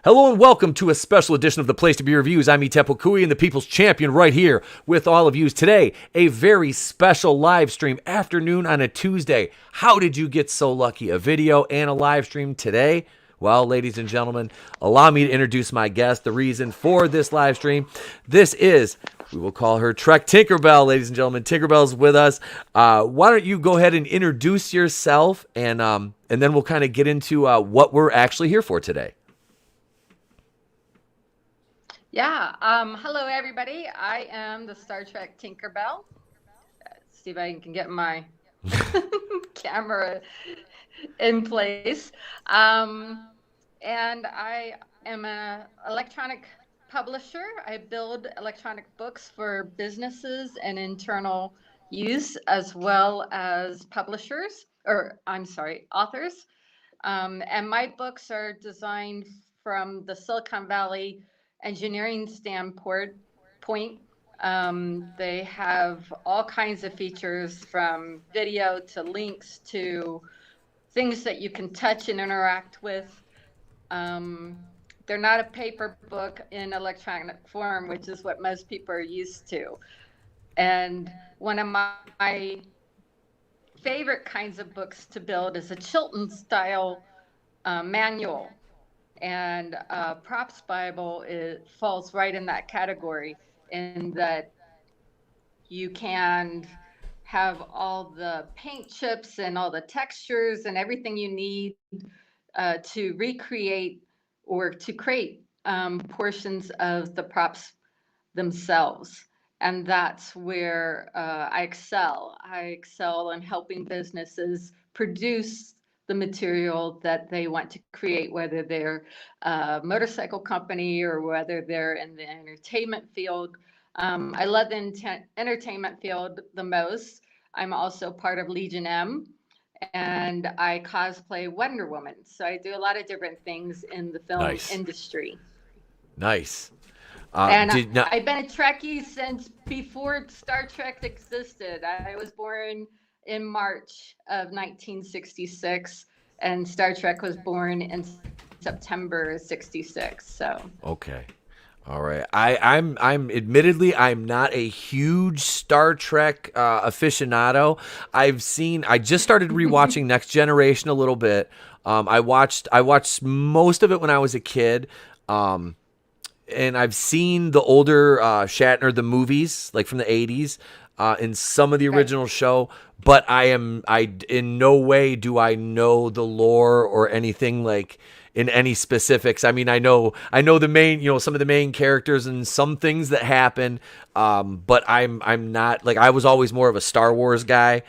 Hello and welcome to a special edition of the Place to Be Reviews. I'm Tepo Kui and the People's Champion right here with all of you. Today, a very special live stream afternoon on a Tuesday. How did you get so lucky? A video and a live stream today? Well, ladies and gentlemen, allow me to introduce my guest, the reason for this live stream. This is, we will call her Trek Tinkerbelle, ladies and gentlemen. Tinkerbelle's with us. Why don't you go ahead and introduce yourself, and then we'll kind of get into what we're actually here for today. Yeah. Hello, everybody. I am the Star Trek Tinkerbelle. See if I can get my camera in place. And I am an electronic publisher. I build electronic books for businesses and internal use, as well as authors. And my books are designed from the Silicon Valley engineering standpoint. They have all kinds of features, from video to links to things that you can touch and interact with. They're not a paper book in electronic form, which is what most people are used to. And one of my favorite kinds of books to build is a Chilton style manual. And Props Bible falls right in that category, in that you can have all the paint chips and all the textures and everything you need to recreate or to create portions of the props themselves. And that's where I excel. I excel in helping businesses produce the material that they want to create, whether they're a motorcycle company or whether they're in the entertainment field. I love the entertainment field the most. I'm also part of Legion M, and I cosplay Wonder Woman. So I do a lot of different things in the film industry. Nice. And I've been a Trekkie since before Star Trek existed. I was born in March of 1966, and Star Trek was born in September 66. So okay, all right. I'm admittedly I'm not a huge Star Trek aficionado. I just started rewatching Next Generation a little bit. I watched most of it when I was a kid. And I've seen the older Shatner, the movies, like from the 80s, in some of the original show, but I in no way do I know the lore or anything like in any specifics. I mean, I know the main, some of the main characters and some things that happen, but I'm not, like, I was always more of a Star Wars guy.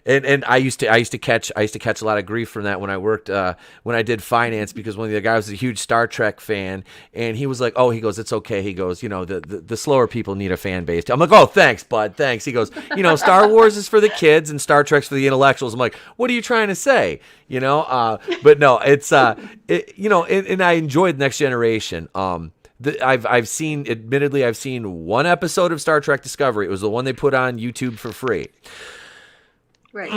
And I used to catch a lot of grief from that when I worked when I did finance, because one of the guys was a huge Star Trek fan, and he was like, "Oh," he goes, "it's okay." He goes, the slower people need a fan base." I'm like, "Oh, thanks, bud, thanks." He goes, "Star Wars is for the kids and Star Trek's for the intellectuals." I'm like, "What are you trying to say?" But no, it's and I enjoyed Next Generation. I've seen one episode of Star Trek Discovery. It was the one they put on YouTube for free. Right.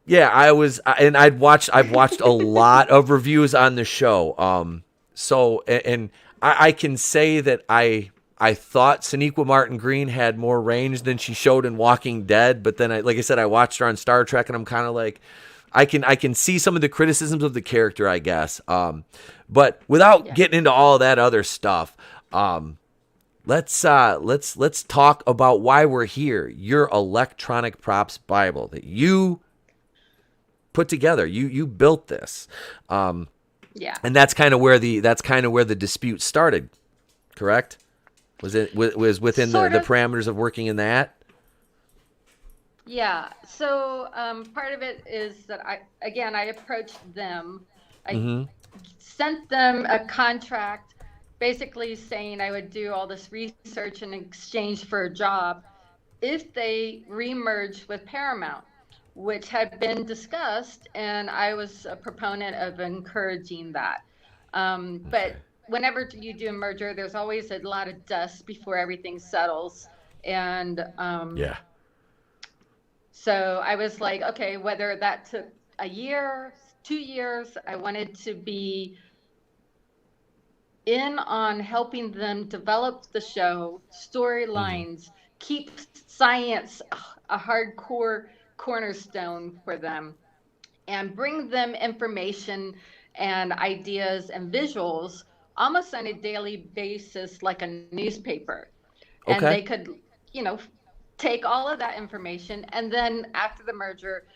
Yeah, I've watched a lot of reviews on the show. So I can say that I thought Sonequa Martin Green had more range than she showed in Walking Dead, but then like I said, I watched her on Star Trek, and I'm kind of like, I can see some of the criticisms of the character, I guess. But without getting into all that other stuff, Let's talk about why we're here. Your electronic props Bible that you put together. You built this. And that's kind of where the dispute started. Correct? Was within the parameters of working in that? Yeah. So part of it is that I approached them. I sent them a contract, basically saying I would do all this research in exchange for a job if they remerged with Paramount, which had been discussed, and I was a proponent of encouraging that. But whenever you do a merger, there's always a lot of dust before everything settles. And so I was like, okay, whether that took a year, 2 years, I wanted to be in on helping them develop the show, Hmm. storylines, keep science a hardcore cornerstone for them, and bring them information and ideas and visuals almost on a daily basis, like a newspaper. And Okay. they could, you know, take all of that information and then after the merger,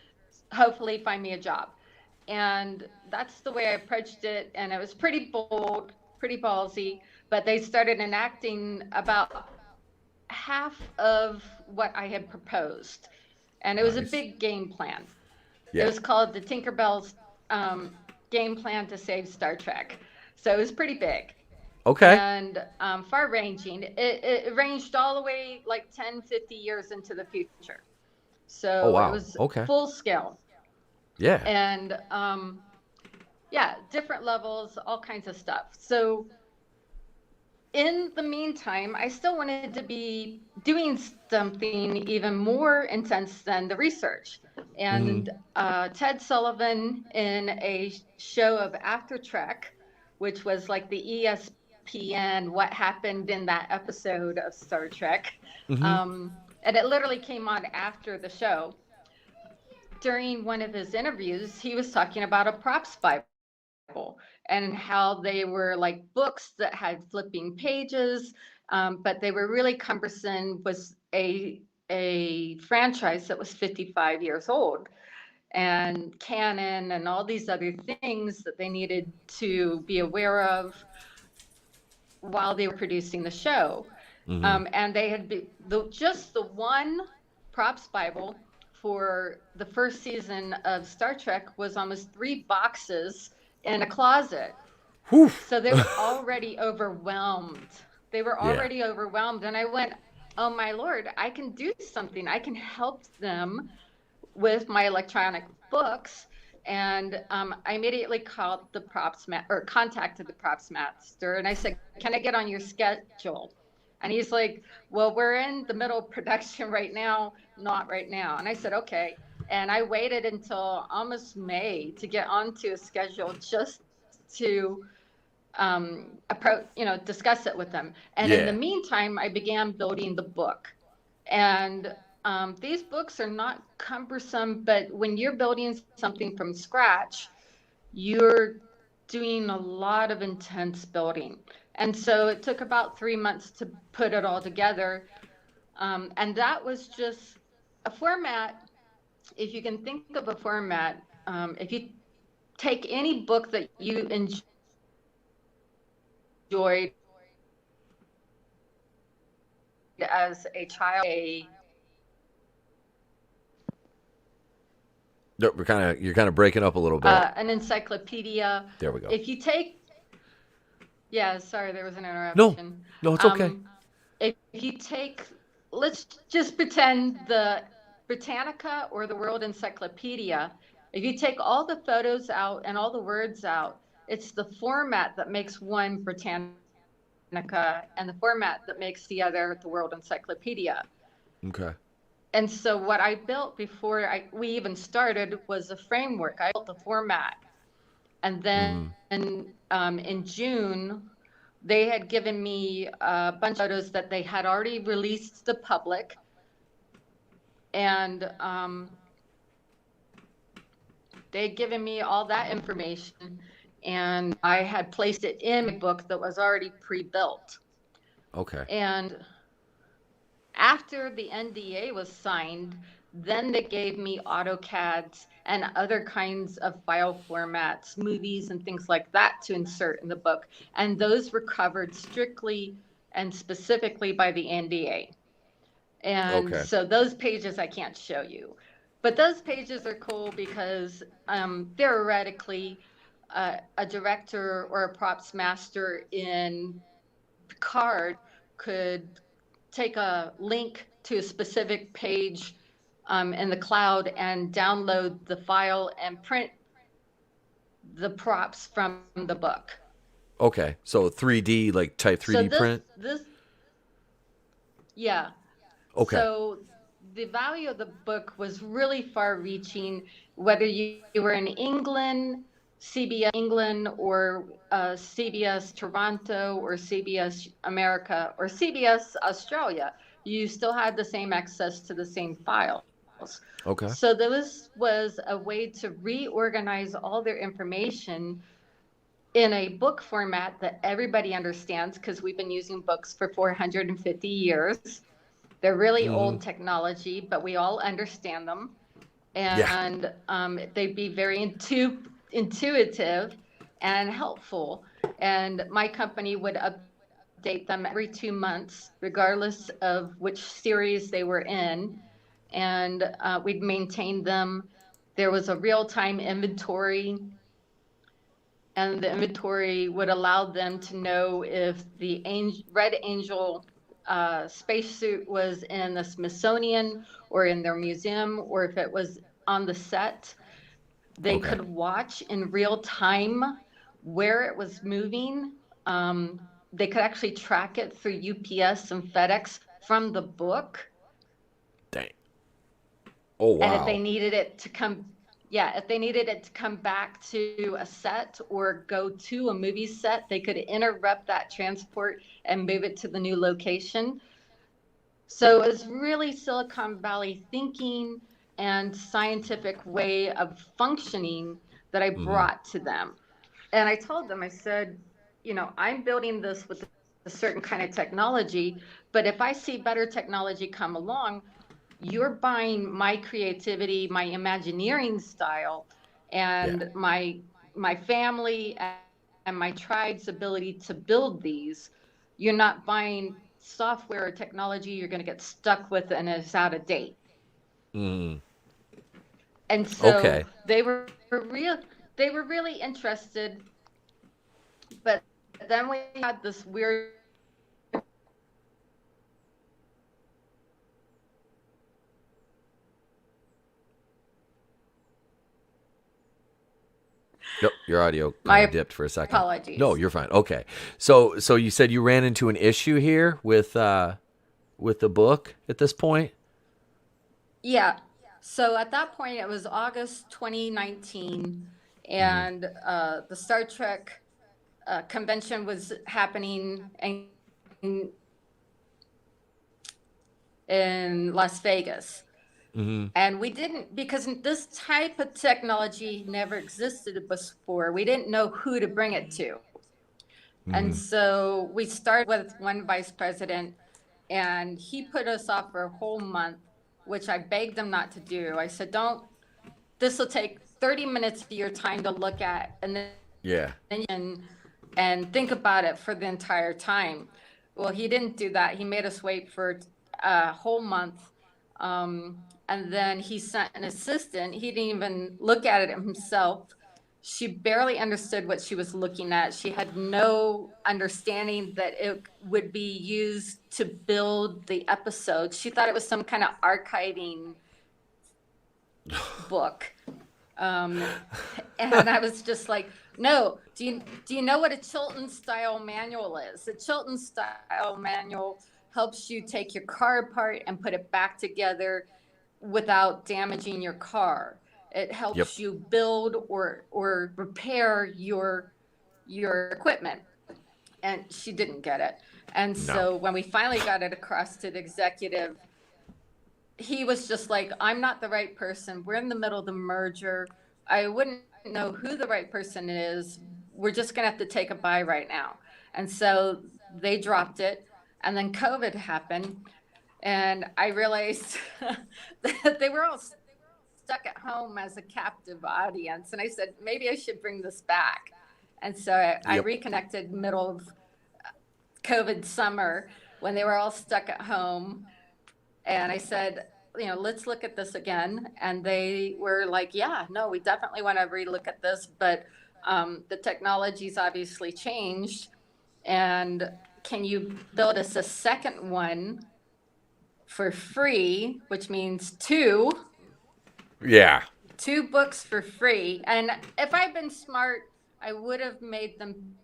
hopefully find me a job. And that's the way I approached it. And it was pretty bold, pretty ballsy, but they started enacting about half of what I had proposed. And it was a Nice. big game plan. It Yeah. was called the Tinkerbell's game plan to save Star Trek. So it was pretty big Okay. and far ranging. It ranged all the way like 10, 50 years into the future. Oh So it wow. was Okay. full scale. Yeah. And yeah, different levels, all kinds of stuff. So in the meantime, I still wanted to be doing something even more intense than the research. Hmm. And Ted Sullivan, in a show of After Trek, which was like the ESPN, what happened in that episode of Star Trek, Hmm. and it literally came on after the show. During one of his interviews, he was talking about a props Bible and how they were like books that had flipping pages, but they were really cumbersome. Was a franchise that was 55 years old and canon and all these other things that they needed to be aware of while they were producing the show. Hmm. And they had just the one props Bible for the first season of Star Trek was almost 3 boxes in a closet. Whew. So they were already overwhelmed. They were Yeah. already overwhelmed. And I went, oh my Lord, I can do something. I can help them with my electronic books. And I immediately called the props or contacted the props master, and I said, "Can I get on your schedule?" And he's like, "Well, we're in the middle of production right now, not right now." And I said, "Okay." And I waited until almost May to get onto a schedule just to approach, discuss it with them. And in the Yeah. meantime, I began building the book. And these books are not cumbersome, but when you're building something from scratch, you're doing a lot of intense building. And so it took about 3 months to put it all together. And that was just a format. If you can think of a format, if you take any book that you enjoyed as a child, No, you're kind of breaking up a little bit. an encyclopedia. There we go. If you take, yeah, sorry, there was an No. interruption. No, it's okay. Um, if you take, let's just pretend the Britannica or the World Encyclopedia, if you take all the photos out and all the words out, it's the format that makes one Britannica and the format that makes the other the World Encyclopedia. Okay. And so what I built before we even started was a framework. I built the format. And then Hmm. in June, they had given me a bunch of photos that they had already released to the public. And they had given me all that information. And I had placed it in a book that was already pre-built. Okay. And after the NDA was signed, then they gave me AutoCADs and other kinds of file formats, movies and things like that to insert in the book. And those were covered strictly and specifically by the NDA. And Okay. so those pages I can't show you. But those pages are cool because theoretically, a director or a props master in Picard could take a link to a specific page in the cloud and download the file and print the props from the book. Okay. So 3D, type So 3D print. this yeah. Okay. So the value of the book was really far reaching, whether you were in England, CBS England, or CBS Toronto, or CBS America, or CBS Australia. You still had the same access to the same files. So Okay. this was a way to reorganize all their information in a book format that everybody understands, because we've been using books for 450 years. They're really Mm-hmm. old technology, but we all understand them. Yeah. And they'd be very intuitive and helpful. And my company would update them every 2 months, regardless of which series they were in. And we'd maintain them. There was a real time inventory, and the inventory would allow them to know if the Red Angel spacesuit was in the Smithsonian or in their museum, or if it was on the set. They Okay. could watch in real time where it was moving. They could actually track it through UPS and FedEx from the book. Dang. Oh And if wow. they needed it to come, yeah, if they needed it to come back to a set or go to a movie set, they could interrupt that transport and move it to the new location. So it's really Silicon Valley thinking and scientific way of functioning that I Mm-hmm. brought to them. And I told them, I said, I'm building this with a certain kind of technology, but if I see better technology come along, you're buying my creativity, my Imagineering style, Yeah. and my family and my tribe's ability to build these. You're not buying software or technology you're going to get stuck with and is out of date. Mm-hmm. And so Okay. they were really interested. But then we had this weird situation Yep, your audio My kind of dipped for a second. apologies. No, you're fine. Okay. So you said you ran into an issue here with the book at this point? Yeah. So at that point, it was August 2019, Mm-hmm. and the Star Trek convention was happening in Las Vegas. Mm-hmm. And we didn't, because this type of technology never existed before, we didn't know who to bring it to. And Mm-hmm. so we started with one vice president, and he put us off for a whole month, which I begged him not to do. I said, don't, this will take 30 minutes of your time to look at, and then you Yeah. and think about it for the entire time. Well, he didn't do that. He made us wait for a whole month. And then he sent an assistant. He didn't even look at it himself. She barely understood what she was looking at. She had no understanding that it would be used to build the episode. She thought it was some kind of archiving book. Um, and I was just like, no, do you know what a Chilton style manual is? A Chilton style manual helps you take your car apart and put it back together without damaging your car. It Yep. helps you build or repair your equipment. And she didn't get it. And No. so when we finally got it across to the executive, he was just like, I'm not the right person. We're in the middle of the merger. I wouldn't know who the right person is. We're just going to have to take a bye right now. And so they dropped it. And then COVID happened. And I realized that they were all stuck at home as a captive audience. And I said, maybe I should bring this back. And so I Yep. reconnected middle of COVID summer when they were all stuck at home, and I said, let's look at this again. And they were like, yeah, no, we definitely want to relook at this, but the technology's obviously changed. And can you build us a second one for free, which means Yeah. two books for free? And if I'd been smart, I would have made them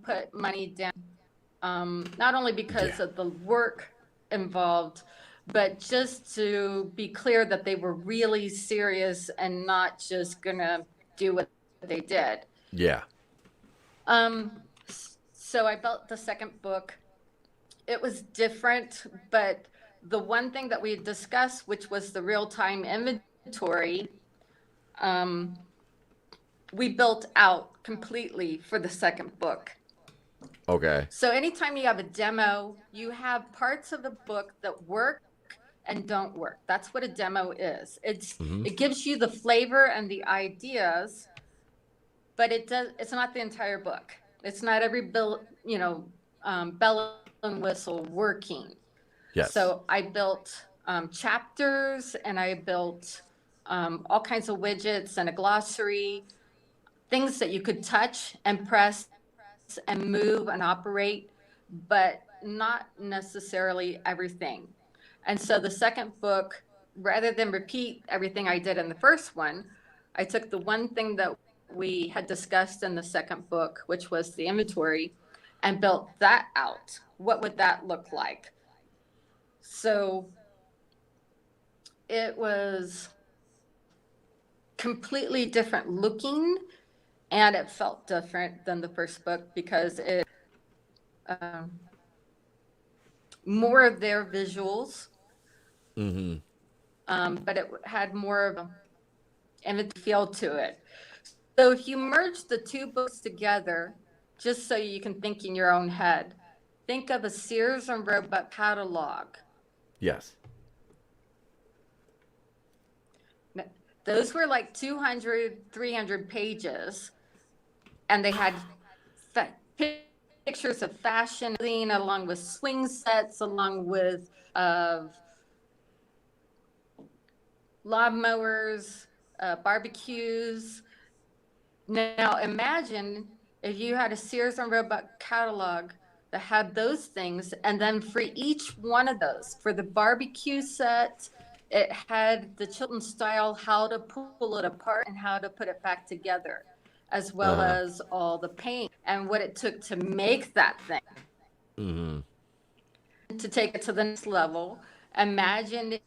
put money down, not only because of Yeah. the work involved, but just to be clear that they were really serious and not just gonna do what they did. Yeah. So I built the second book. It was different, but the one thing that we had discussed, which was the real-time inventory, um, we built out completely for the second book. Okay. So anytime you have a demo, you have parts of the book that work and don't work. That's what a demo is. It gives you the flavor and the ideas, but it's not the entire book. It's not every bell and whistle working. Yes. So I built chapters, and I built all kinds of widgets and a glossary, things that you could touch and press and move and operate, but not necessarily everything. And so the second book, rather than repeat everything I did in the first one, I took the one thing that we had discussed in the second book, which was the inventory, and built that out. What would that look like? So it was completely different looking, and it felt different than the first book because it um, more of their visuals, but it had more of a feel to it. So if you merge the two books together, just so you can think in your own head, think of a Sears and Roebuck catalog. Yes. Those were like 200, 300 pages, and they had pictures of fashion along with swing sets, along with lawnmowers, barbecues. Now imagine if you had a Sears and Roebuck catalog that had those things, and then for each one of those, for the barbecue set, it had the children's style, how to pull it apart and how to put it back together, as well as all the paint and what it took to make that thing. To take it to the next level, imagine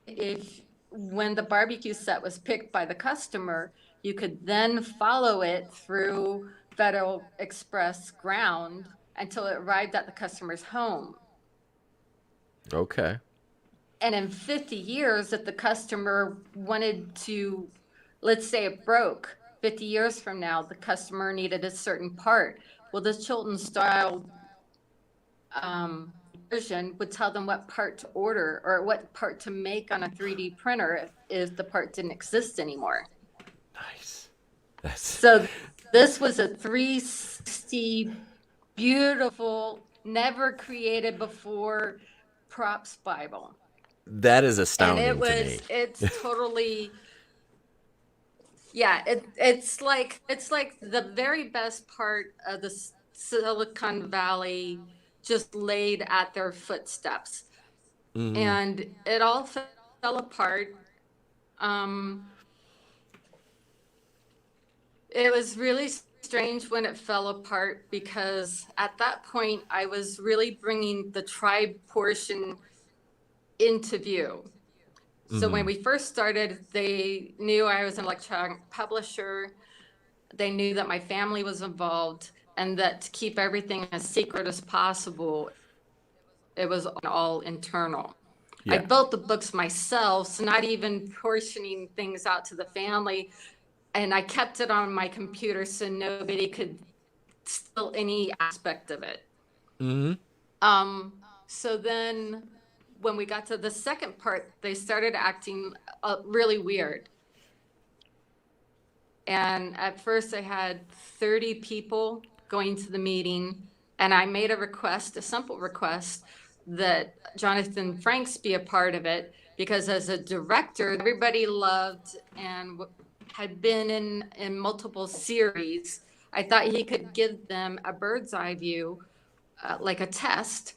if when the barbecue set was picked by the customer, you could then follow it through Federal Express ground until it arrived at the customer's home. Okay. And in 50 years, if the customer wanted to, let's say it broke, 50 years from now, the customer needed a certain part. Well, the Chilton style version would tell them what part to order or what part to make on a 3D printer if the part didn't exist anymore. Nice. That's So this was a 360 beautiful, never created before props Bible. that is And astounding to me. it's totally, yeah, it's like the very best part of the Silicon Valley just laid at their footsteps. And it all fell apart. It was really strange when it fell apart because at that point I was really bringing the tribe portion into view. So when we first started, they knew I was an electronic publisher. They knew that my family was involved, and that to keep everything as secret as possible, it was all internal. I built the books myself, so not even portioning things out to the family. And I kept it on my computer so nobody could steal any aspect of it. So then when we got to the second part, they started acting really weird. And at first I had 30 people going to the meeting, and I made a request, a simple request, that Jonathan Franks be a part of it, because as a director, everybody loved and had been in multiple series. I thought he could give them a bird's eye view, like a test,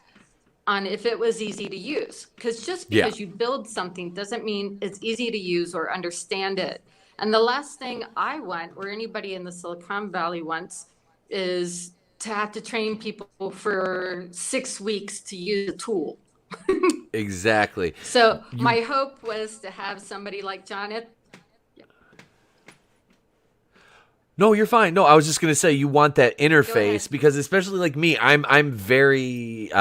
on if it was easy to use. Because just because you build something doesn't mean it's easy to use or understand it. And the last thing I want, or anybody in the Silicon Valley wants, is to have to train people for 6 weeks to use a tool. exactly. So You my hope was to have somebody like Jonathan. No, you're fine. No, I was just gonna say you want that Go interface ahead. because especially like me, I'm very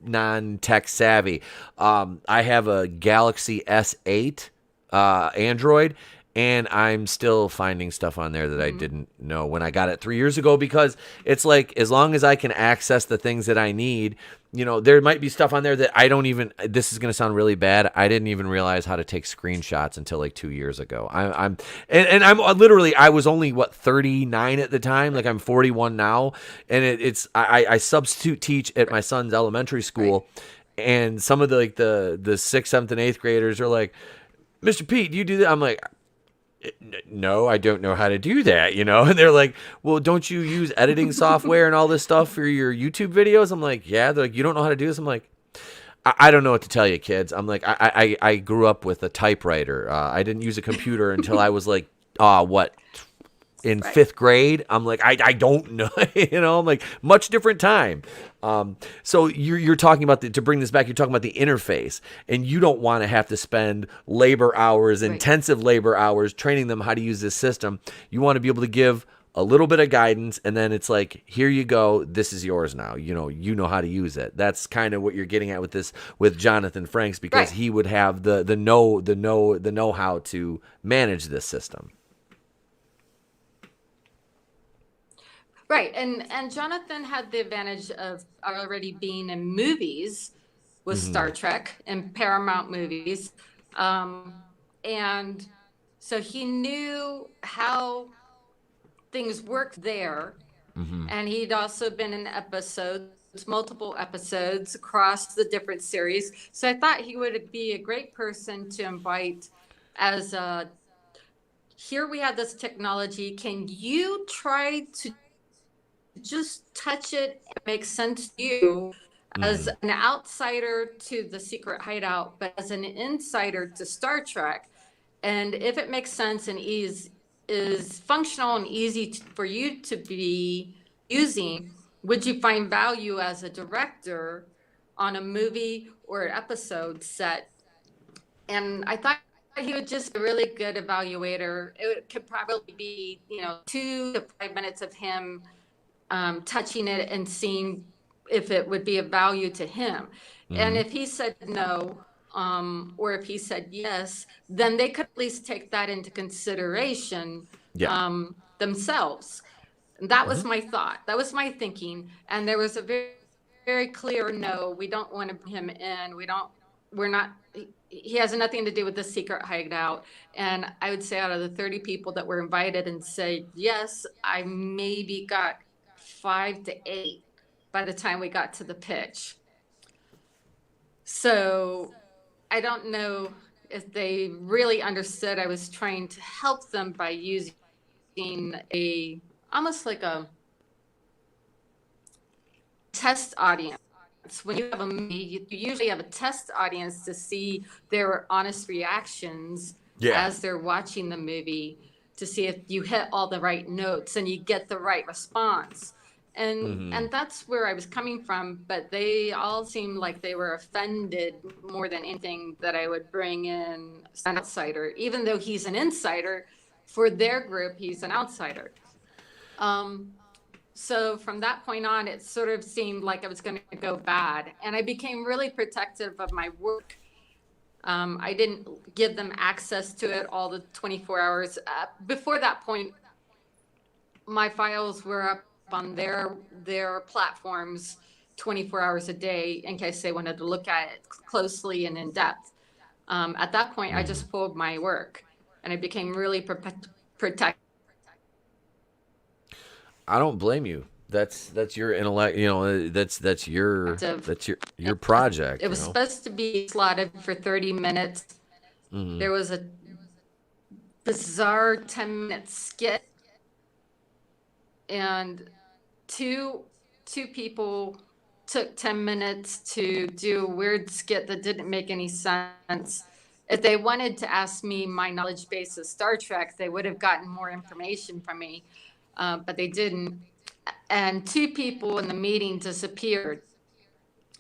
non-tech savvy. I have a Galaxy S8 Android, and I'm still finding stuff on there that I Hmm. didn't know when I got it 3 years ago because it's like as long as I can access the things that I need, there might be stuff on there that I don't even. This is going to sound really bad. I didn't even realize how to take screenshots until like 2 years ago. And I'm literally I was only 39 at the time. Like I'm 41 now, and I substitute teach at my son's elementary Right. school, and some of the like the sixth, seventh, and eighth graders are like, Mr. Pete, do you do that? I'm like, no, I don't know how to do that, And they're like, well, don't you use editing software and all this stuff for your YouTube videos? I'm like, yeah. They're like, you don't know how to do this? I'm like, I don't know what to tell you, kids. I'm like, I grew up with a typewriter. I didn't use a computer until I was like, what, in Right. fifth grade. I'm like, I don't know, I'm like, much different time. So you're talking about to bring this back, you're talking about the interface, and you don't want to have to spend labor hours, Right. intensive labor hours training them how to use this system. You want to be able to give a little bit of guidance, and then it's like, here you go, this is yours now. You know how to use it. That's kind of what you're getting at with this, with Jonathan Franks, because Right. he would have the know how to manage this system. Right. And Jonathan had the advantage of already being in movies with Hmm. Star Trek and Paramount movies. And so he knew how things worked there. Hmm. And he'd also been in episodes, multiple episodes across the different series. So I thought he would be a great person to invite as a, here we have this technology. Can you try to just touch it and make sense to you as Hmm. an outsider to the secret hideout, but as an insider to Star Trek? And if it makes sense and is functional and easy for you to be using, would you find value as a director on a movie or episode set? And I thought he would just be a really good evaluator. It could probably be, 2 to 5 minutes of him touching it and seeing if it would be of value to him. And Hmm. if he said no, or if he said yes, then they could at least take that into consideration Yeah. themselves. And that Hmm. was my thought. That was my thinking. And there was a very, very clear no, we don't want to bring him in. We're not, he has nothing to do with the secret hideout. And I would say out of the 30 people that were invited and say yes, I maybe got 5 to 8 by the time we got to the pitch. So I don't know if they really understood I was trying to help them by using a almost like a test audience. When you have a movie, you usually have a test audience to see their honest reactions Yeah. as they're watching the movie, to see if you hit all the right notes and you get the right response. Hmm. And that's where I was coming from, but they all seemed like they were offended more than anything that I would bring in an outsider, even though he's an insider for their group, he's an outsider. Um, so from that point on, it sort of seemed like I was going to go bad. And I became really protective of my work. I didn't give them access to it all the 24 hours. Before that point, my files were up on their platforms 24 hours a day in case they wanted to look at it closely and in depth. At that point, I Hmm. just pulled my work and I became really protective I don't blame you. That's your intellect. That's your It project. was supposed to be slotted for 30 minutes. Hmm. There was a bizarre 10-minute skit, and two two people took 10 minutes to do a weird skit that didn't make any sense. If they wanted to ask me my knowledge base of Star Trek, they would have gotten more information from me, but they didn't. And two people in the meeting disappeared.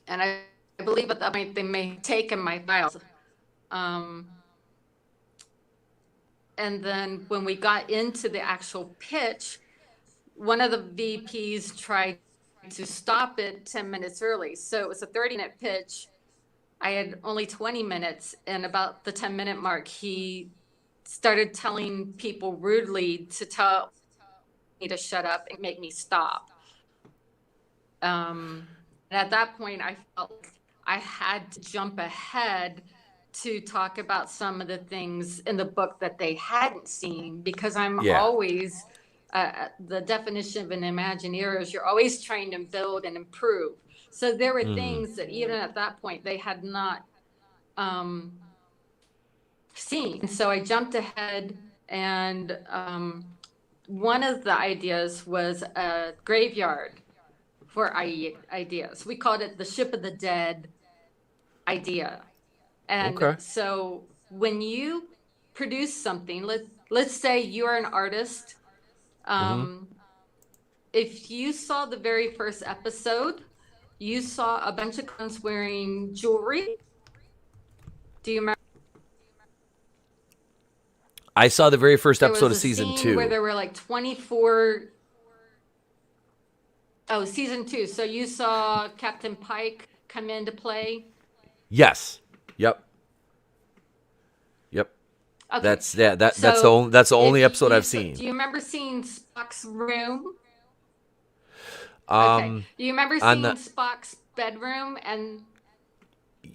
And I I believe at that point they may have taken my files. Um, and then when we got into the actual pitch, one of the VPs tried to stop it 10 minutes early. So it was a 30-minute pitch. I had only 20 minutes, and about the 10-minute mark, he started telling people rudely to tell me to shut up and make me stop. And at that point, I felt like I had to jump ahead to talk about some of the things in the book that they hadn't seen, because I'm Yeah. always the definition of an Imagineer is you're always trying to build and improve. So there were Mm. things that even at that point they had not um, seen. And so I jumped ahead, and one of the ideas was a graveyard for ideas. We called it the Ship of the Dead idea. And Okay. so when you produce something, let's say you're an artist. Mm-hmm. Um, if you saw the very first episode, you saw a bunch of clowns wearing jewelry. Do you remember? I saw the very first There episode was of a season scene where two. there were like 24. Oh, season two. So you saw Captain Pike come into play. Yes. Yep. Yep. Okay. That's yeah. So That's the only if episode you I've saw, seen. do you remember seeing Spock's room? Okay. Um, Do you remember on seeing the Spock's bedroom? And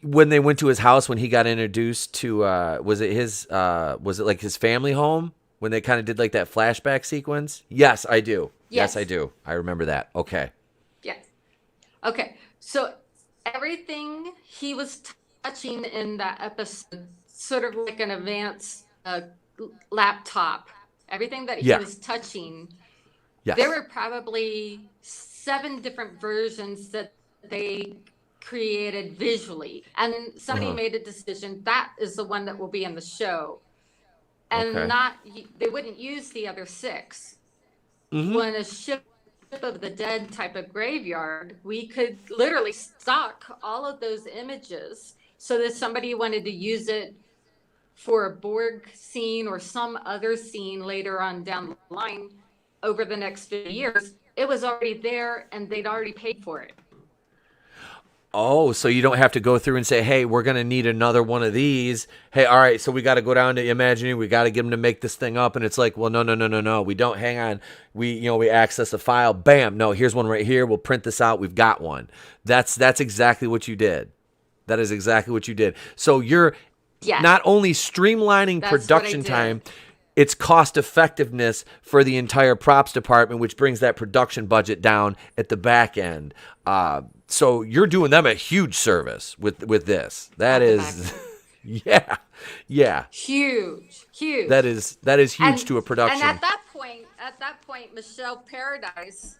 when they went to his house when he got introduced to was it his was it like his family home when they kind of did like that flashback sequence? Yes, I do. Yes, I yes, do. I remember that. Okay. yes. Okay. So everything he was touching in that episode, sort of like an advanced laptop, everything that he Yeah. was touching, there Yes. were probably 7 different versions that they created visually. And somebody Uh-huh. made a decision that is the one that will be in the show. And Okay. not, they wouldn't use the other 6. Mm-hmm. When a Ship of the Dead type of graveyard, we could literally stock all of those images so that somebody wanted to use it for a Borg scene or some other scene later on down the line over the next 50 years, it was already there and they'd already paid for it. Oh, so you don't have to go through and say, "Hey, we're gonna need another one of these." Hey, all right, so we got to go down to Imagineering. We got to get them to make this thing up, and it's like, well, no, no, no, no, no. We don't. Hang on. We access a file. Bam. No, here's one right here. We'll print this out. We've got one. That's exactly what you did. That is exactly what you did. So you're Yes, not only streamlining that's what I production time, did. it's cost effectiveness for the entire props department, which brings that production budget down at the back end. So you're doing them a huge service with this. That At the back is, end. yeah, yeah. Huge, That huge. is huge And to a and production. at that point, Michelle Paradise,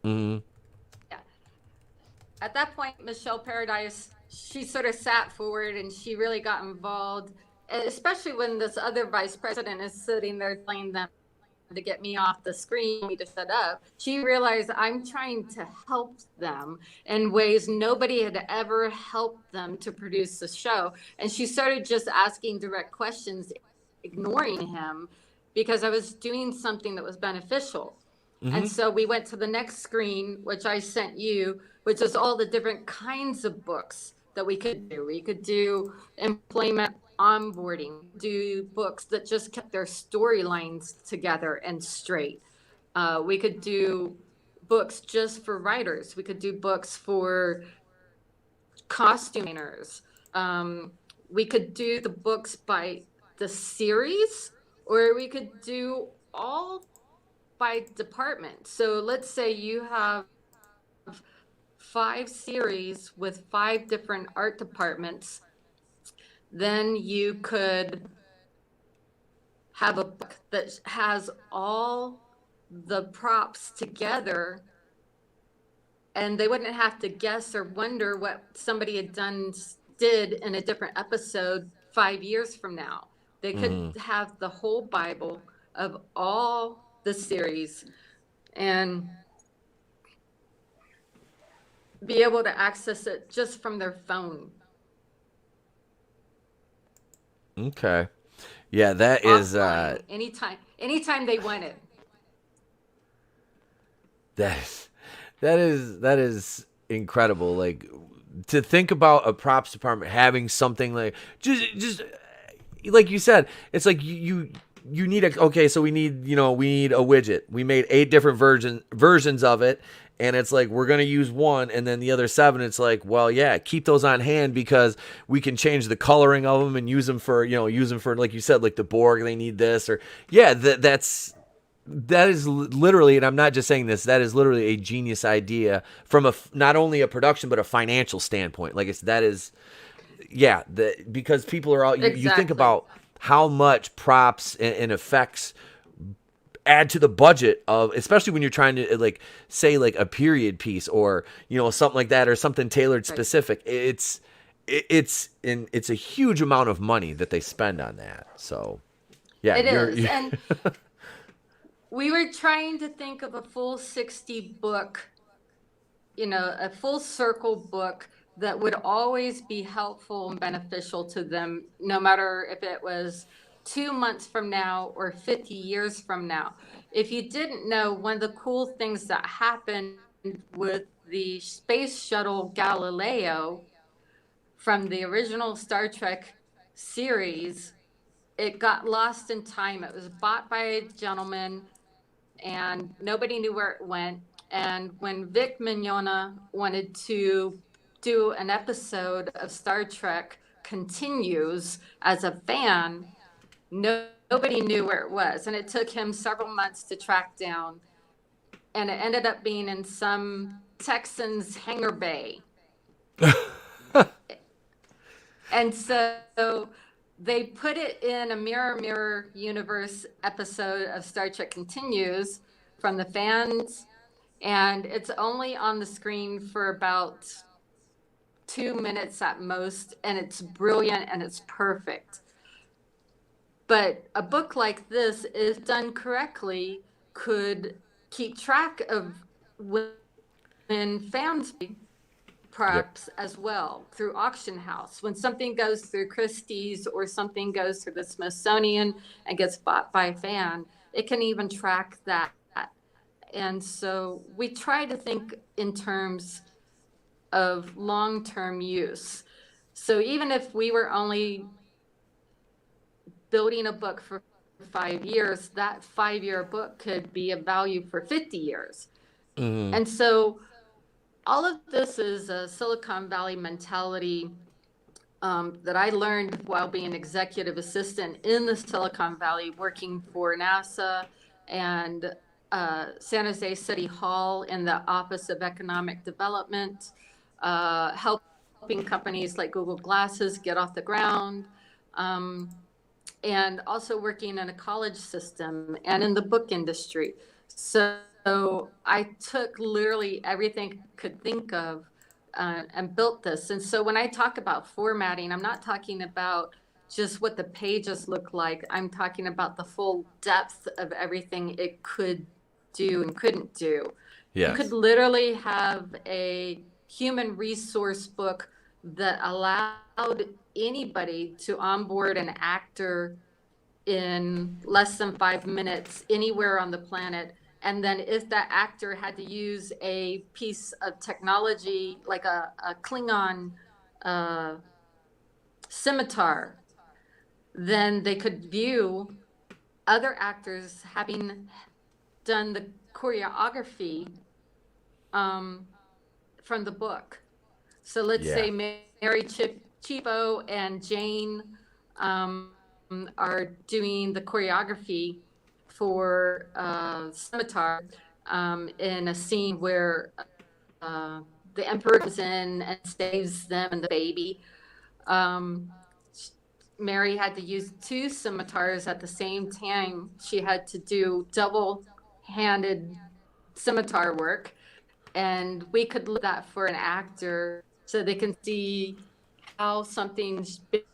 Hmm. yeah, at that point, Michelle Paradise, she sort of sat forward and she really got involved, especially when this other vice president is sitting there telling them to get me off the screen, me to shut up. She realized I'm trying to help them in ways nobody had ever helped them to produce the show. And she started just asking direct questions, ignoring him because I was doing something that was beneficial. And Hmm. so we went to the next screen, which I sent you, which is all the different kinds of books that we could do. We could do employment onboarding, do books that just kept their storylines together and straight. We could do books just for writers. We could do books for costumers. We could do the books by the series, or we could do all by department. So let's say you have 5 series with 5 different art departments, then you could have a book that has all the props together, and they wouldn't have to guess or wonder what somebody did in a different episode 5 years from now. They could Hmm. have the whole Bible of all the series. And be able to access it just from their phone Okay. Yeah, that is offline anytime they want it. that is that is incredible. Like to think about a props department having something like just like you said, it's like you need a okay, so we need a widget. We made 8 different versions of it, and it's like we're gonna use one, and then the other 7, it's like, well, yeah, keep those on hand because we can change the coloring of them and use them for like you said, like the Borg, they need this or yeah, that is literally, and I'm not just saying this, that is literally a genius idea from not only a production but a financial standpoint. Like that is yeah, because people are all you think Exactly. about how much props and effects add to the budget of, especially when you're trying to like say like a period piece or something like that or something tailored Right. specific. It's a huge amount of money that they spend on that. So yeah, It is. And we were trying to think of a full 60 book, a full circle book that would always be helpful and beneficial to them, no matter if it was 2 months from now or 50 years from now. If you didn't know, one of the cool things that happened with the space shuttle Galileo from the original Star Trek series, it got lost in time. It was bought by a gentleman and nobody knew where it went. And when Vic Mignogna wanted to do an episode of Star Trek Continues as a fan, nobody knew where it was. And it took him several months to track down. And it ended up being in some Texans hangar bay. And so they put it in a Mirror Mirror Universe episode of Star Trek Continues from the fans, and it's only on the screen for about 2 minutes at most, and it's brilliant and it's perfect. But a book like this, if done correctly, could keep track of when fans Yep. props as well through auction house. When something goes through Christie's or something goes through the Smithsonian and gets bought by a fan, it can even track that. And so we try to think in terms of long-term use. So even if we were only building a book for 5 years, that 5-year book could be of value for 50 years. Hmm. And so all of this is a Silicon Valley mentality that I learned while being executive assistant in the Silicon Valley, working for NASA and San Jose City Hall in the Office of Economic Development, helping companies like Google Glasses get off the ground, um, and also working in a college system and in the book industry. So I took literally everything I could think of and built this. And so when I talk about formatting, I'm not talking about just what the pages look like. I'm talking about the full depth of everything it could do and couldn't do. You could Yes. literally have a human resource book that allowed anybody to onboard an actor in less than 5 minutes anywhere on the planet. And then if that actor had to use a piece of technology like a Klingon uh, scimitar, then they could view other actors having done the choreography um, from the book. So let's Yeah. say Mary Chipo and Jane are doing the choreography for Scimitar in a scene where the Emperor comes in and saves them and the baby. Um, Mary had to use 2 scimitars at the same time. She had to do double handed scimitar work, and we could look at that for an actor so they can see how something spins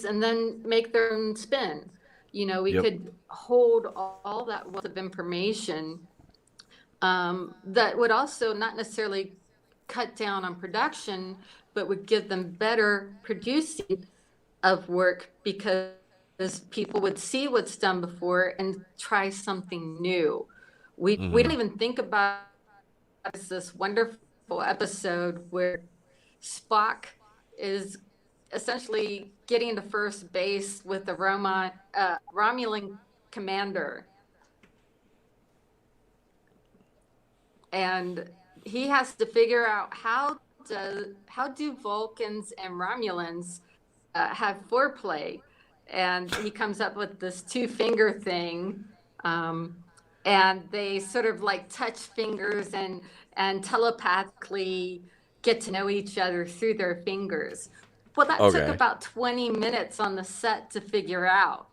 and then make their own spin. We Yep. could hold all that wealth of information that would also not necessarily cut down on production, but would give them better producing of work because people would see what's done before and try something new. We don't Hmm. even think about this wonderful episode where Spock is essentially getting to first base with the Romulan commander, and he has to figure out how do Vulcans and Romulans have foreplay, and he comes up with this two-finger thing, um, and they sort of like touch fingers and telepathically get to know each other through their fingers. Well, that took Okay. about 20 minutes on the set to figure out.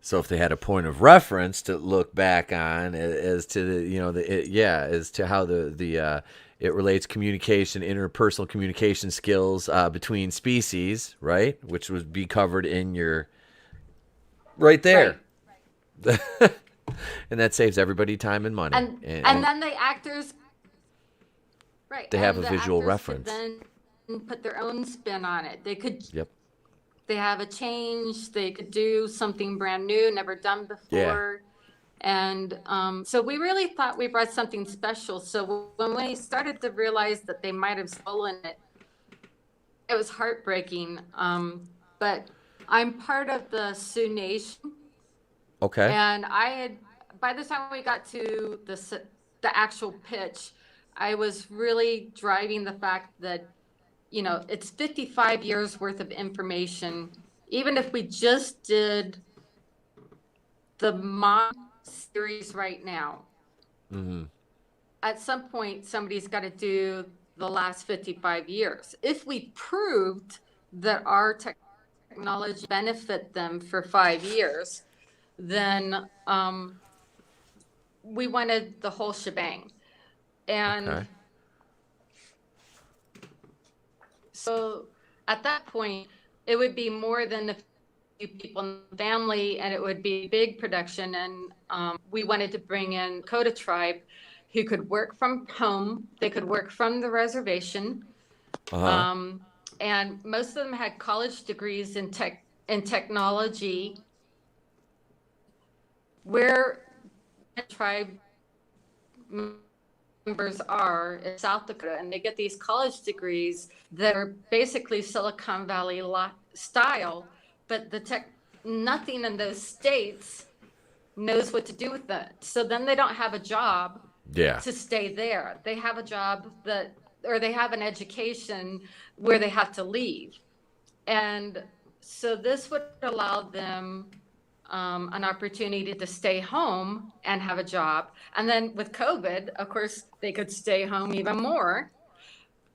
So if they had a point of reference to look back on as to the, as to how the it relates communication, interpersonal communication skills between species, right? Which would be covered in your right Right. there, and that saves everybody time and money, And then the actors, right, they have a and the visual actors could reference. then put their own spin on it. Yep. They have a change, they could do something brand new, never done Yeah. before. And so we really thought we brought something special. So when we started to realize that they might have stolen it, it was heartbreaking. But I'm part of the Sioux Nation, Okay. and by the time we got to the actual pitch, I was really driving the fact that, it's 55 years worth of information. Even if we just did the mom series right now, Hmm. at some point somebody's got to do the last 55 years. If we proved that our technology benefit them for 5 years, then we wanted the whole shebang. And Okay. so at that point, it would be more than a few people in the family, and it would be a big production. And we wanted to bring in Coda Tribe, who could work from home. They could work from the reservation. Uh huh. Um, and most of them had college degrees in technology. Where the tribe members are in South Dakota, and they get these college degrees that are basically Silicon Valley style, but nothing in those states knows what to do with that. So then they don't have a job Yeah. to stay there. They have a job or they have an education where they have to leave. And so this would allow them an opportunity to stay home and have a job. And then with COVID, of course, they could stay home even more.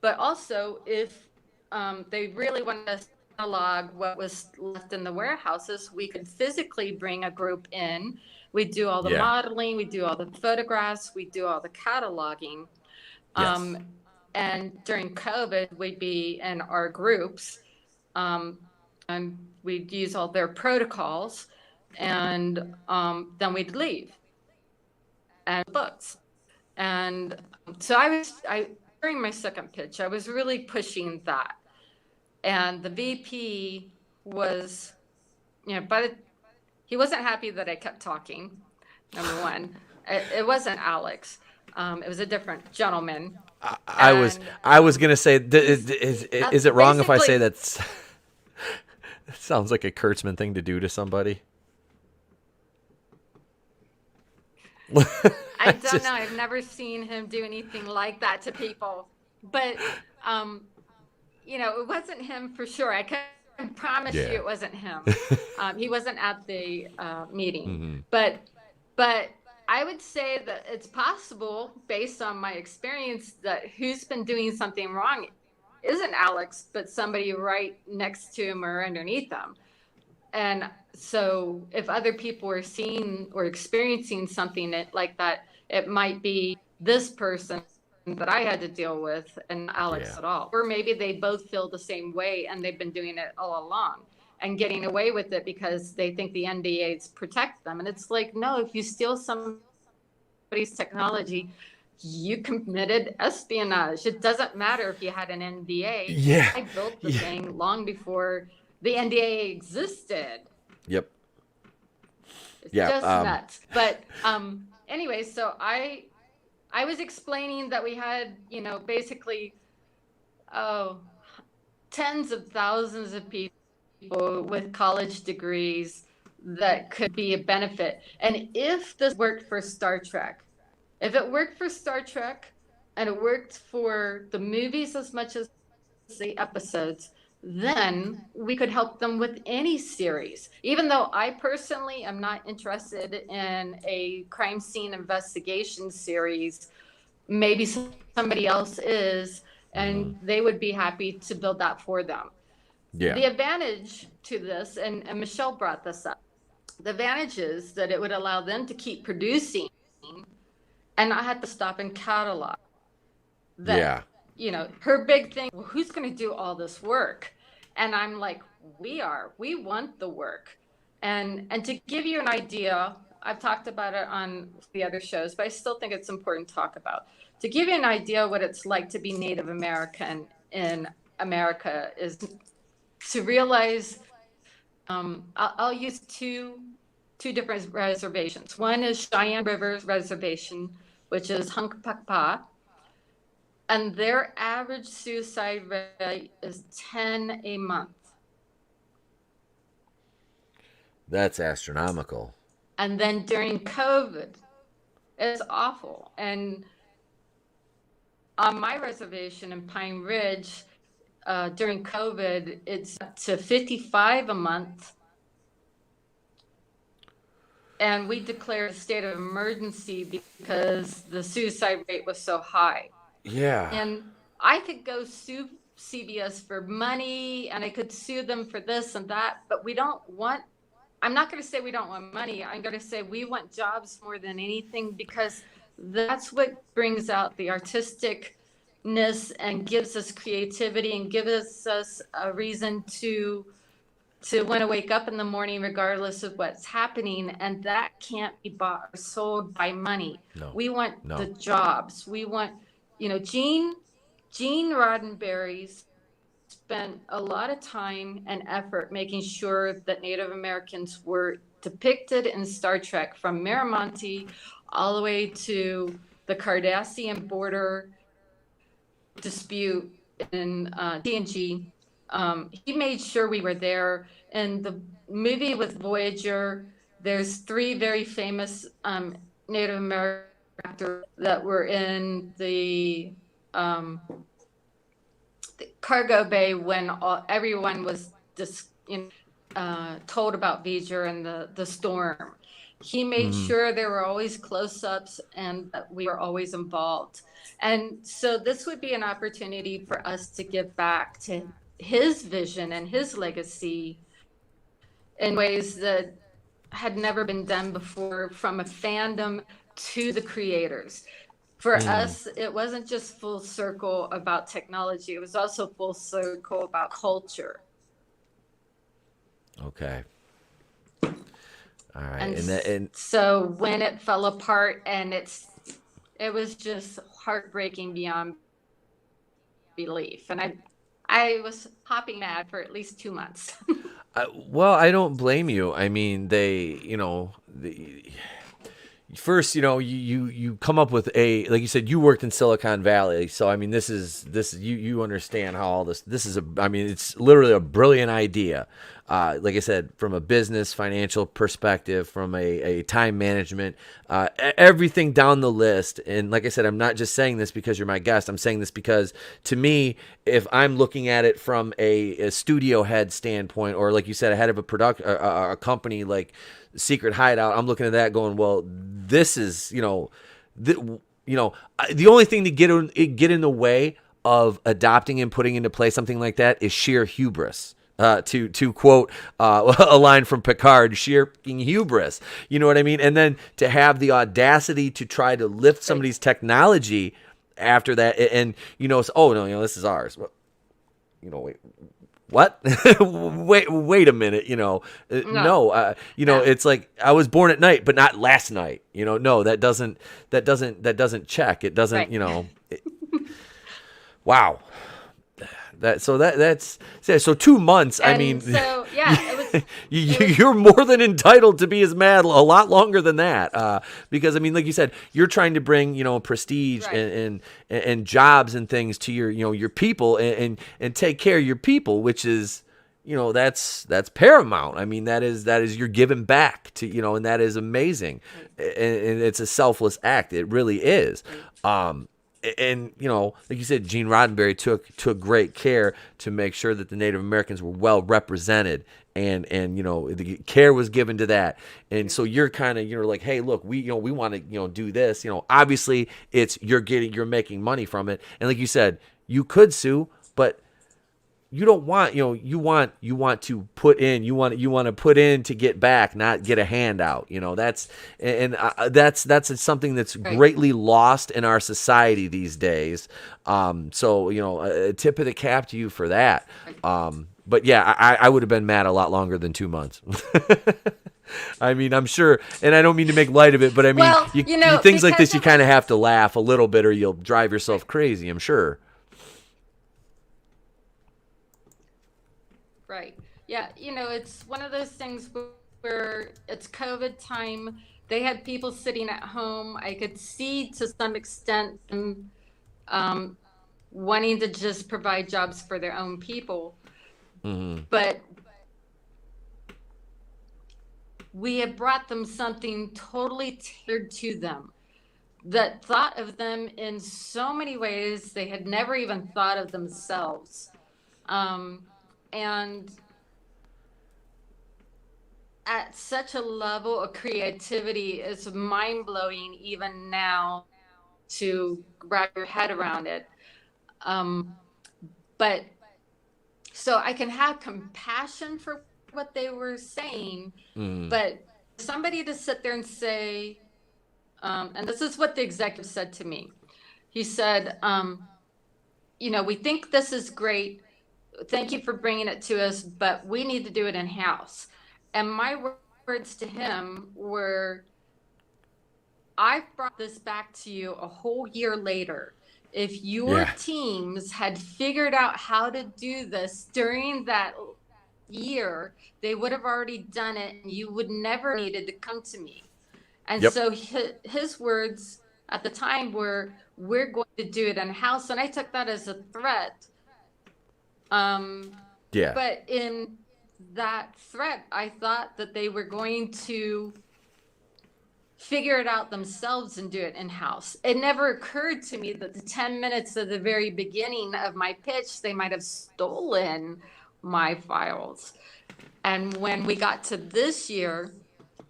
But also, if they really wanted to catalog what was left in the warehouses, we could physically bring a group in. We do all the Yeah. modeling, we do all the photographs, we do all the cataloging. Yes. Um, and during COVID, we'd be in our groups, and we'd use all their protocols, and then we'd leave and books. And so during my second pitch, I was really pushing that. And the VP was, he wasn't happy that I kept talking. Number one, it wasn't Alex. It was a different gentleman. I was And I was gonna say, is it wrong if I say basically, that's that sounds like a Kurtzman thing to do to somebody? I don't know. Just I've never seen him do anything like that to people. But, um, it wasn't him for sure. I can promise you yeah. it wasn't him. He wasn't at the meeting. Hmm. But I would say that it's possible, based on my experience, that who's been doing something wrong isn't Alex, but somebody right next to him or underneath him. And so if other people are seeing or experiencing something like that, it might be this person that I had to deal with and Yeah. Alex at all. Or maybe they both feel the same way and they've been doing it all along and getting away with it because they think the NDAs protect them. And it's like, no, if you steal somebody's technology, you committed espionage. It doesn't matter if you had an NDA. Yeah. I built the Yeah. thing long before the NDA existed. Yep. It's Yeah. just nuts. But anyway, so I was explaining that we had, you know, basically, oh, tens of thousands of people with college degrees that could be a benefit. And if this worked for Star Trek, if it worked for Star Trek and it worked for the movies as much as the episodes, then we could help them with any series. Even though I personally am not interested in a crime scene investigation series, maybe somebody else is, and they would be happy to build that for them. Yeah. The advantage to this, and Michelle brought this up, the advantage is that it would allow them to keep producing and not have to stop and catalog. That, Yeah. you know, her big thing, well, who's going to do all this work? And I'm like, we want the work. And to give you an idea, I've talked about it on the other shows, but I still think it's important to talk about. To give you an idea what it's like to be Native American in America is to realize, I'll use two different reservations. One is Cheyenne River Reservation, which is Hunkpahpa, and their average suicide rate is 10 a month. That's astronomical. And then during COVID, it's awful. And on my reservation in Pine Ridge, during COVID, it's up to 55 a month. And we declared a state of emergency because the suicide rate was so high. Yeah. And I could go sue CBS for money and I could sue them for this and that, but we don't want, I'm not going to say we don't want money. I'm going to say we want jobs more than anything, because that's what brings out the artisticness and gives us creativity and gives us a reason to want to wake up in the morning regardless of what's happening. And that can't be bought or sold by money. No. We want No. the jobs. We want, you know, Gene Roddenberry spent a lot of time and effort making sure that Native Americans were depicted in Star Trek, from Miramonte all the way to the Cardassian border dispute in TNG. He made sure we were there. In the movie with Voyager, there's three very famous Native American actors that were in the cargo bay when everyone was told about V'ger and the storm. He made sure there were always close-ups and that we were always involved. And so this would be an opportunity for us to give back to his vision and his legacy in ways that had never been done before, from a fandom to the creators. For us, it wasn't just full circle about technology. It was also full circle about culture. Okay. All right. And so when it fell apart, and it was just heartbreaking beyond belief. And I was hopping mad for at least 2 months. Well, I don't blame you. I mean, first, you come up with like you said, you worked in Silicon Valley. So, I mean, this you understand how all this is it's literally a brilliant idea. Like I said, from a business, financial perspective, from a time management, everything down the list. And like I said, I'm not just saying this because you're my guest. I'm saying this because, to me, if I'm looking at it from a studio head standpoint, or like you said, a head of a company like Secret Hideout, I'm looking at that going, well, this is, the only thing to get in the way of adopting and putting into place something like that is sheer hubris. To quote a line from Picard, sheer hubris. You know what I mean? And then to have the audacity to try to lift somebody's technology after that, and this is ours. Well, wait. what? Wait a minute. No, No. no, It's like I was born at night, but not last night. No, that doesn't check. It doesn't. right. Wow. So 2 months. I And mean, so, yeah, it was, you're more than entitled to be as mad a lot longer than that. Because I mean, like you said, you're trying to bring prestige right. and jobs and things to your people and take care of your people, which is that's paramount. I mean, that is you're giving back to and that is amazing, Right, and it's a selfless act. It really is. right, And like you said, Gene Roddenberry took great care to make sure that the Native Americans were well represented, and the care was given to that. And right, so you're like, hey, look, we want to do this. Obviously you're making money from it, and like you said, you could sue, but you don't want you want to put in you want to put in to get back, not get a handout. That's something that's right. greatly lost in our society these days. So a tip of the cap to you for that. Right. But yeah, I would have been mad a lot longer than 2 months. I mean, I'm sure, and I don't mean to make light of it, but I mean, Well, things like because this, you it kind of have was to laugh a little bit, or you'll drive yourself right, crazy, I'm sure. right. Yeah, it's one of those things where it's COVID time. They had people sitting at home. I could see to some extent them um, wanting to just provide jobs for their own people, Hmm. but we had brought them something totally tailored to them that thought of them in so many ways they had never even thought of themselves. Um, and at such a level of creativity, it's mind blowing even now to wrap your head around it. Um, but so I can have compassion for what they were saying, Hmm. but somebody to sit there and say, and this is what the executive said to me. He said, we think this is great. Thank you for bringing it to us, but we need to do it in house. And my words to him were, I've brought this back to you a whole year later. If your Yeah. teams had figured out how to do this during that year, they would have already done it and you would never needed to come to me. And Yep. so his words at the time were, we're going to do it in house. And I took that as a threat. Um, Yeah. but in that threat, I thought that they were going to figure it out themselves and do it in house. It never occurred to me that the 10 minutes of the very beginning of my pitch, they might have stolen my files. And when we got to this year,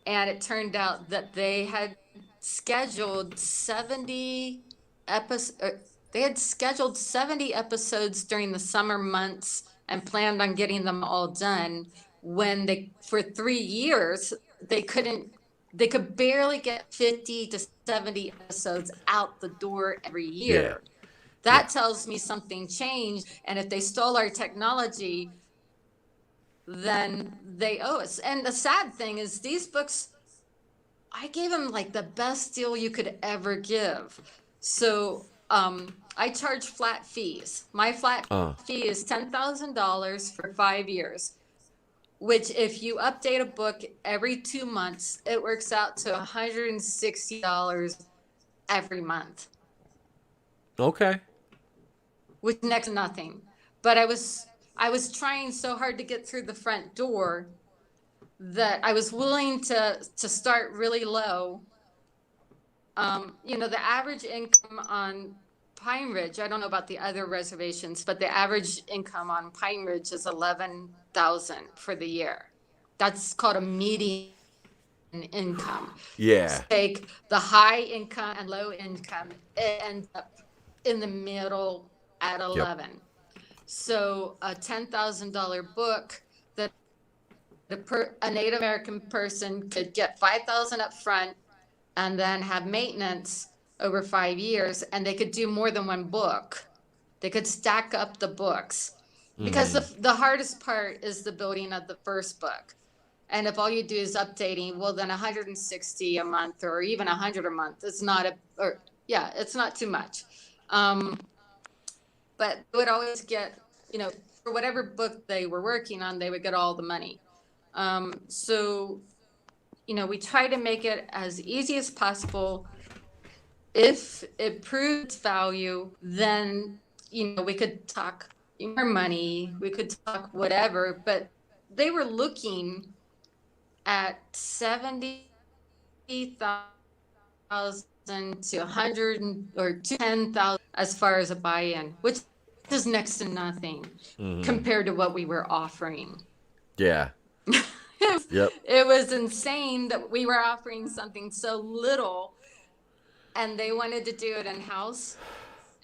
and it turned out that they had scheduled 70 episodes. They had scheduled 70 episodes during the summer months and planned on getting them all done. When they, for 3 years, they couldn't, they could barely get 50 to 70 episodes out the door every Yeah. year. Yeah. That tells me something changed. And if they stole our technology, then they owe us. And the sad thing is, these books, I gave them like the best deal you could ever give. So I charge flat fees. My flat Uh. fee is $10,000 for 5 years, which if you update a book every 2 months, it works out to $160 every month, Okay. which next to nothing. But I was trying so hard to get through the front door that I was willing to start really low. The average income on Pine Ridge, I don't know about the other reservations, but the average income on Pine Ridge is 11,000 for the year. That's called a median income. Yeah. Take the high income and low income, it ends up in the middle at Yep. 11. So a $10,000 book that a Native American person could get 5,000 up front and then have maintenance over 5 years, and they could do more than one book. They could stack up the books. because Mm-hmm. the hardest part is the building of the first book. And if all you do is updating, well, then 160 a month or even 100 a month, it's not or yeah, it's not too much. Um, but they would always get, for whatever book they were working on, they would get all the money. So, we try to make it as easy as possible. If it proves value, then, we could talk more money, we could talk whatever, but they were looking at 70,000 to 100 or 10,000 as far as a buy-in, which is next to nothing Mm-hmm. compared to what we were offering. Yeah. Yep. It was insane that we were offering something so little and they wanted to do it in house.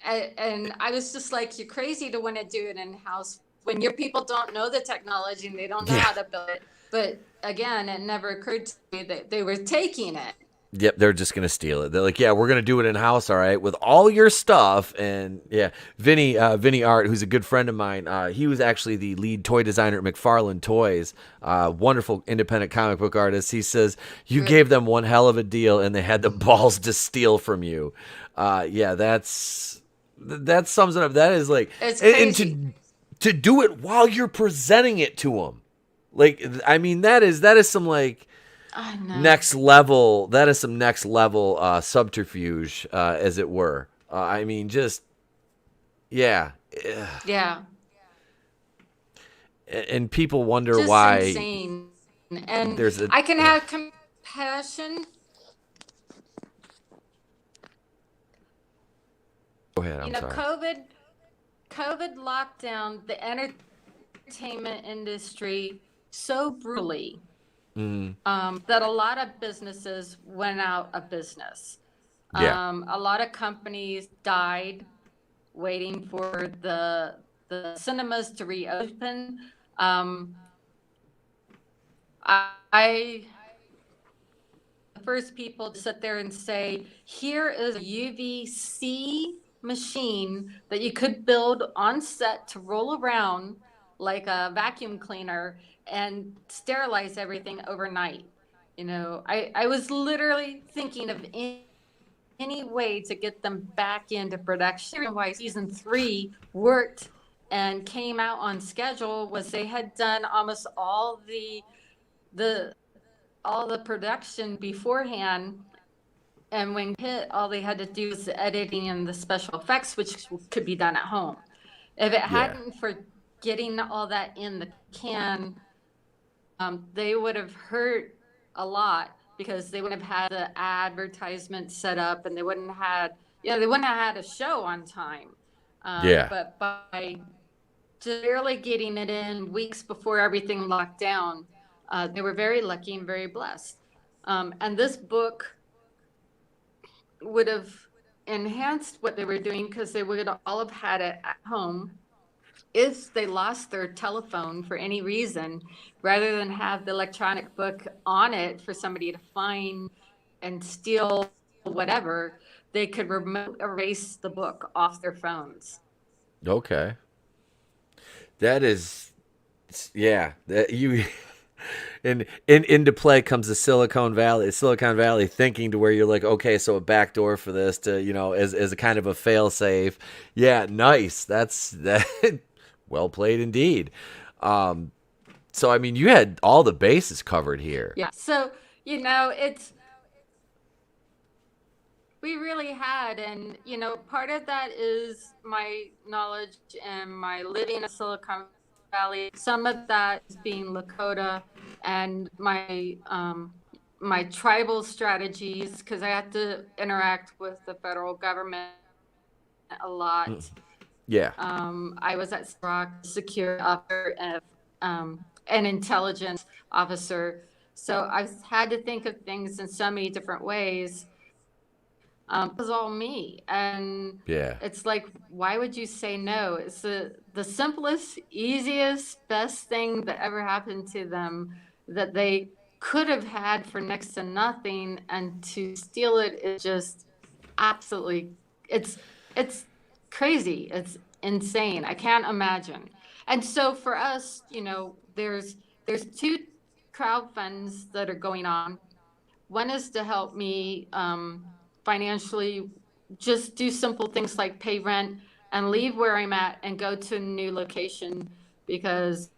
And I was just like, you're crazy to want to do it in house when your people don't know the technology and they don't know Yeah. how to build it. But again, it never occurred to me that they were taking it. Yep, they're just gonna steal it. They're like, yeah, we're gonna do it in house, all right, with all your stuff. And yeah, Vinny Art, who's a good friend of mine, he was actually the lead toy designer at McFarlane Toys. Wonderful independent comic book artist. He says you gave them one hell of a deal, and they had the balls to steal from you. Yeah, that sums it up. That is like, It's and crazy. to do it while you're presenting it to them. Like, I mean, that is some like I know. next level. That is some next level subterfuge, as it were. I mean, just yeah. Yeah. And people wonder Just why insane. And there's a. I can have compassion. Go ahead. I'm sorry. COVID locked down the entertainment industry so brutally, Mm, that a lot of businesses went out of business. yeah. A lot of companies died waiting for the cinemas to reopen. Um, I the first people to sit there and say, here is a UVC machine that you could build on set to roll around like a vacuum cleaner and sterilize everything overnight. I was literally thinking of any way to get them back into production. The reason why season 3 worked and came out on schedule was they had done almost the all the production beforehand, and when hit, all they had to do was the editing and the special effects, which could be done at home. If it Yeah. hadn't for getting all that in the can, they would have hurt a lot because they wouldn't have had the advertisement set up, and they wouldn't have had a show on time. Yeah. But by just barely getting it in weeks before everything locked down, they were very lucky and very blessed. And this book would have enhanced what they were doing because they would all have had it at home if they lost their telephone for any reason, rather than have the electronic book on it for somebody to find and steal whatever, they could remote erase the book off their phones. Okay. That is. Yeah. That you. And into play comes the Silicon Valley thinking to where you're like, okay, so a backdoor for this to, as a kind of a fail safe. Yeah, nice. That's that. Well played indeed. So I mean, you had all the bases covered here. Yeah. So, it's we really had, and part of that is my knowledge and my living in Silicon Valley. Some of that is being Lakota and my tribal strategies because I have to interact with the federal government a Mm, lot. yeah. I was at Rock security officer and an intelligence officer, so I've had to think of things in so many different ways. It was all me, and Yeah. it's like, why would you say no? It's the simplest, easiest, best thing that ever happened to them that they could have had for next to nothing, and to steal it is just absolutely, it's crazy. It's insane. I can't imagine. And so for us, there's two crowd funds that are going on. One is to help me financially just do simple things like pay rent and leave where I'm at and go to a new location because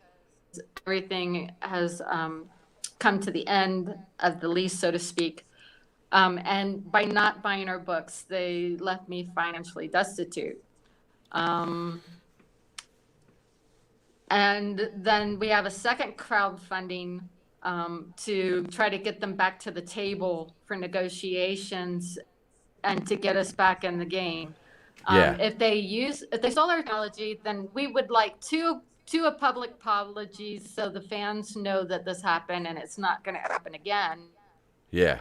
everything has come to the end of the lease, so to speak. And by not buying our books, they left me financially destitute. Um, and then we have a second crowdfunding to try to get them back to the table for negotiations and to get us back in the game. Yeah. If they stole our technology, then we would like two public apologies so the fans know that this happened and it's not going to happen again. Yeah.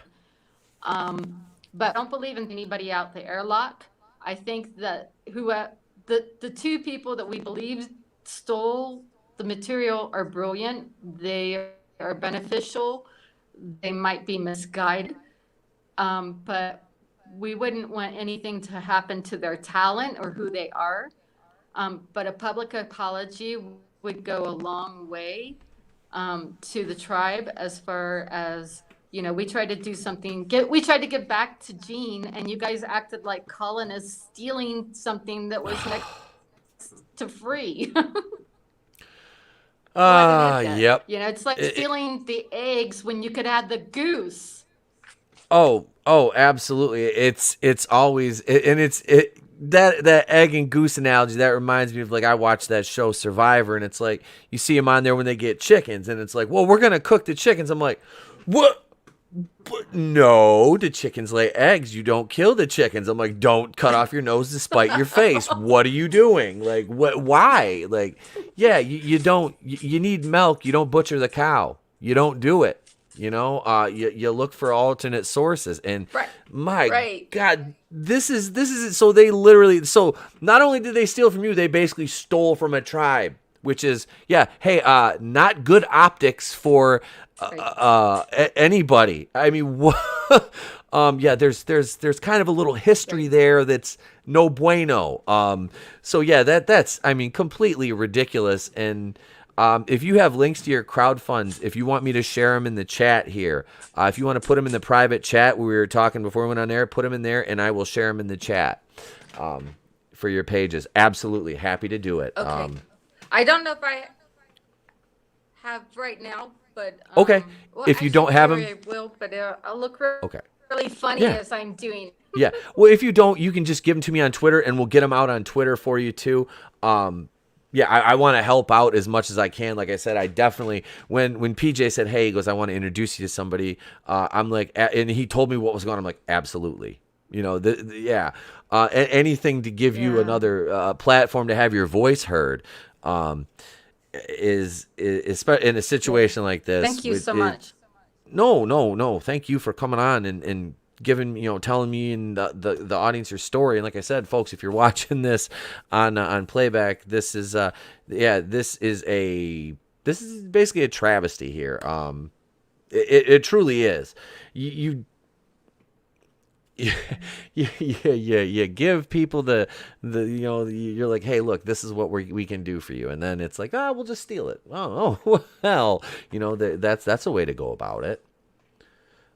But I don't believe in anybody out the airlock. I think that the two people that we believe stole the material are brilliant. They are beneficial. They might be misguided, but we wouldn't want anything to happen to their talent or who they are. But a public apology would go a long way to the tribe as far as we tried to do something. We tried to get back to Gene, and you guys acted like Colin is stealing something that was next to free. What an idiot! Yep. It's like It- it- stealing the eggs when you could have the goose. oh, absolutely. It's always and it's that egg and goose analogy that reminds me of, like, I watched that show Survivor, and it's like you see them on there when they get chickens, and it's like, well, we're gonna cook the chickens. I'm like, what? But no, the chickens lay eggs. You don't kill the chickens. I'm like, don't cut off your nose to spite your face. What are you doing? Like, what? Why? Like, yeah, you don't. You need milk. You don't butcher the cow. You don't do it. You look for alternate sources. And Right. my Right. God, this is so they literally, so not only did they steal from you, they basically stole from a tribe, which is, yeah, hey, not good optics for anybody. I mean, yeah, there's kind of a little history there that's no bueno. So yeah, that's I mean, completely ridiculous. And if you have links to your crowd funds, if you want me to share them in the chat here, if you want to put them in the private chat where we were talking before we went on air, put them in there, and I will share them in the chat for your pages. Absolutely happy to do it. Okay. I don't know if I have right now, but Okay. well, If you actually, don't have maybe them, I will, but I'll look okay. really funny Yeah. as I'm doing. Yeah. Well, if you don't, you can just give them to me on Twitter, and we'll get them out on Twitter for you too. Yeah, I want to help out as much as I can. Like I said, I definitely, when PJ said, hey, he goes, I want to introduce you to somebody. I'm like, and he told me what was going on. I'm like, absolutely. Yeah. Anything to give you Yeah. another platform to have your voice heard. Is in a situation like this. Thank you so much. No. Thank you for coming on and giving, telling me and the audience your story. And like I said, folks, if you're watching this on playback, this is this is basically a travesty here. It truly is. You give people you're like, hey, look, this is what we can do for you, and then it's like, we'll just steal it. Oh well, that's a way to go about it.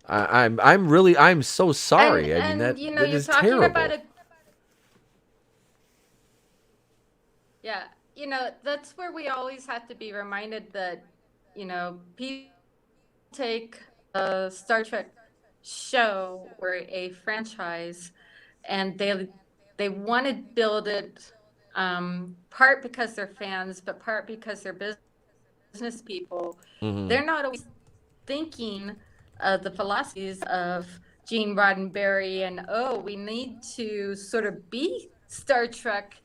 I'm so sorry. I mean, that you're is talking terrible. about yeah, that's where we always have to be reminded that, people take a Star Trek show or a franchise and they want to build it part because they're fans, but part because they're business people. Mhm. They're not always thinking of the philosophies of Gene Roddenberry and, oh, we need to sort of be Star Trek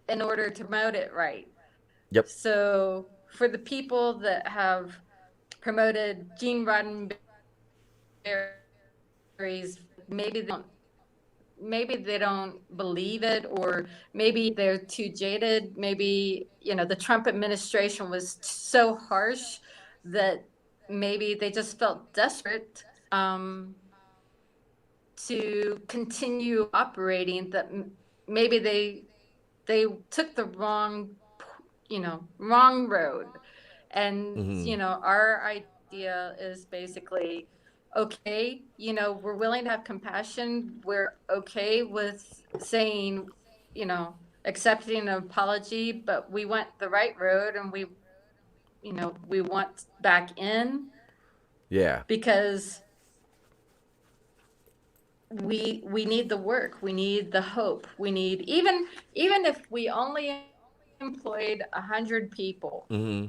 in order to promote it right. Yep. So for the people that have promoted Gene Roddenberry's, maybe they don't believe it, or maybe they're too jaded. Maybe, the Trump administration was so harsh that maybe they just felt desperate to continue operating, that maybe they took the wrong wrong road. And, Hmm. our idea is basically, okay, we're willing to have compassion. We're okay with saying, accepting an apology, but we want the right road, and we want back in, Yeah. because we need the work, we need the hope, we need, even if we only employed 100 people, Hmm.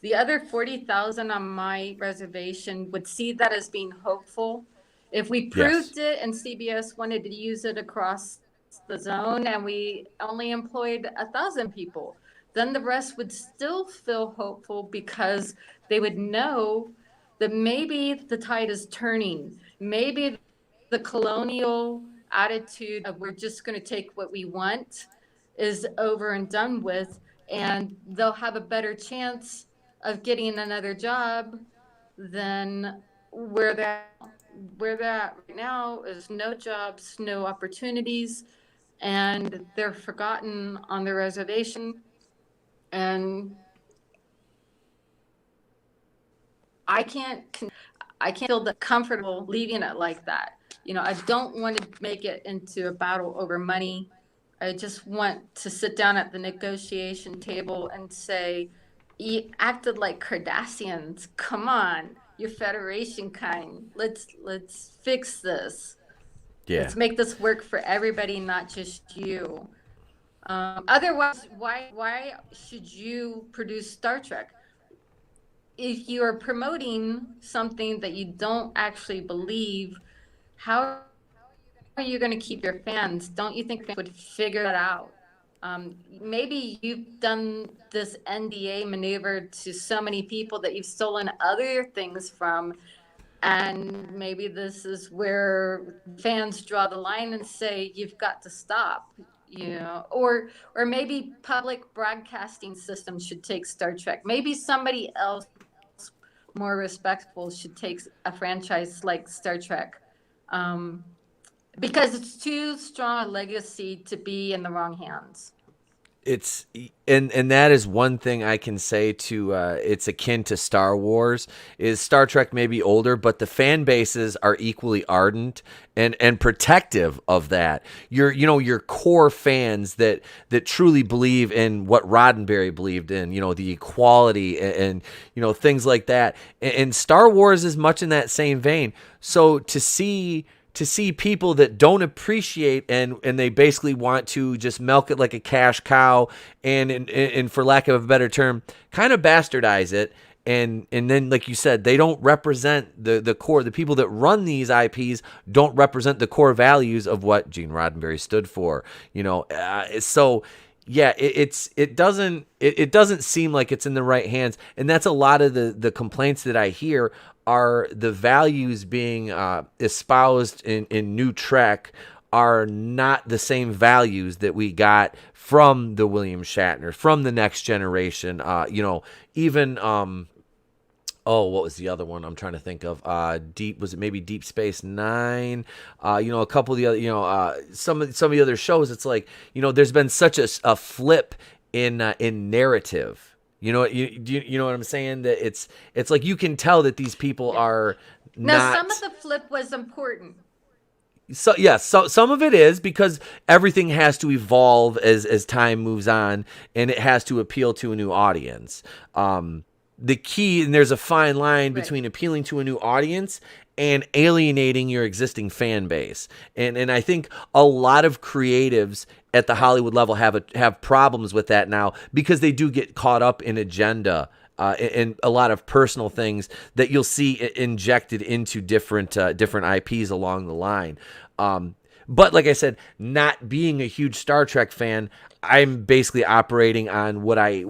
the other 40,000 on my reservation would see that as being hopeful. If we Yes. proved it and CBS wanted to use it across the zone, and we only employed 1,000 people, then the rest would still feel hopeful, because they would know that maybe the tide is turning. Maybe the colonial attitude of we're just going to take what we want is over and done with, and they'll have a better chance of getting another job than where that where that right now is no jobs, no opportunities, and they're forgotten on the reservation. And I can't I can't feel that comfortable leaving it like that. I don't want to make it into a battle over money. I just want to sit down at the negotiation table and say, you acted like Cardassians. Come on, you're Federation kind. Let's fix this. Yeah. Let's make this work for everybody, not just you. Otherwise, why should you produce Star Trek? If you are promoting something that you don't actually believe, how are you going to keep your fans? Don't you think fans would figure that out? Maybe you've done this NDA maneuver to so many people that you've stolen other things from, and maybe this is where fans draw the line and say you've got to stop. Or maybe public broadcasting systems should take Star Trek. Maybe somebody else more respectful should take a franchise like Star Trek, um, because it's too strong a legacy to be in the wrong hands. It's and that is one thing I can say to it's akin to Star Wars. Is Star Trek may be older, but the fan bases are equally ardent and protective of that. Your core fans that truly believe in what Roddenberry believed in, the equality and things like that. And Star Wars is much in that same vein. So to see people that don't appreciate and they basically want to just milk it like a cash cow and for lack of a better term, kind of bastardize it. And then, like you said, they don't represent the core. The people that run these IPs don't represent the core values of what Gene Roddenberry stood for. So yeah, it doesn't seem like it's in the right hands, and that's a lot of the complaints that I hear are the values being espoused in New Trek are not the same values that we got from the William Shatner, from the Next Generation. Even what was the other one I'm trying to think of? Was it maybe Deep Space Nine? A couple of the other, some of the other shows. It's like, there's been such a flip in narrative. You know what I'm saying? That it's like you can tell that these people Yeah. are Now, some of not. the flip was important. So yes, so some of it is because everything has to evolve as time moves on, and it has to appeal to a new audience. The key, and there's a fine line Right. between appealing to a new audience and alienating your existing fan base. And I think a lot of creatives at the Right. Hollywood level have problems with that now because they do get caught up in agenda. And a lot of personal things that you'll see injected into different IPs along the line. But like I said, not being a huge Star Trek fan, I'm basically operating on what I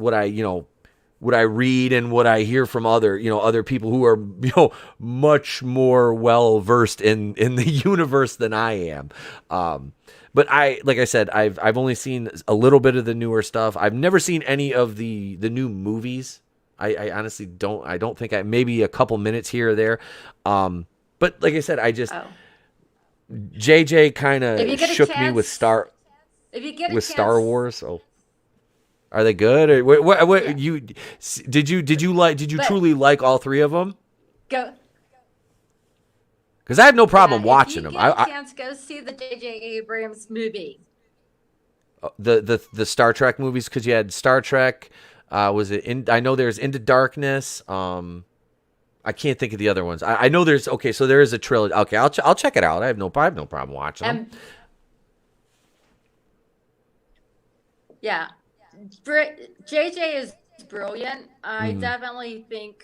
read and what I hear from other people who are much more well versed in the universe than I am. But like I said, I've only seen a little bit of the newer stuff. I've never seen any of the new movies. I honestly don't. I don't think maybe a couple minutes here or there. But like I said, Oh, JJ kind if you of get a shook me with chance, Star if you get a with Star chance, Wars. So Are they good? Or what Yeah, you did you but truly like all three of them? go. Because I have no Yeah, problem if watching you them. get a chance, go see the J.J. Abrams movie. The Star Trek movies, because you had Star Trek. Was it in? I know there's Into Darkness. I can't think of the other ones. I know there's okay. So there is a trilogy. Okay, I'll check it out. I have no problem watching them. And yeah, JJ is brilliant. I Hmm. definitely think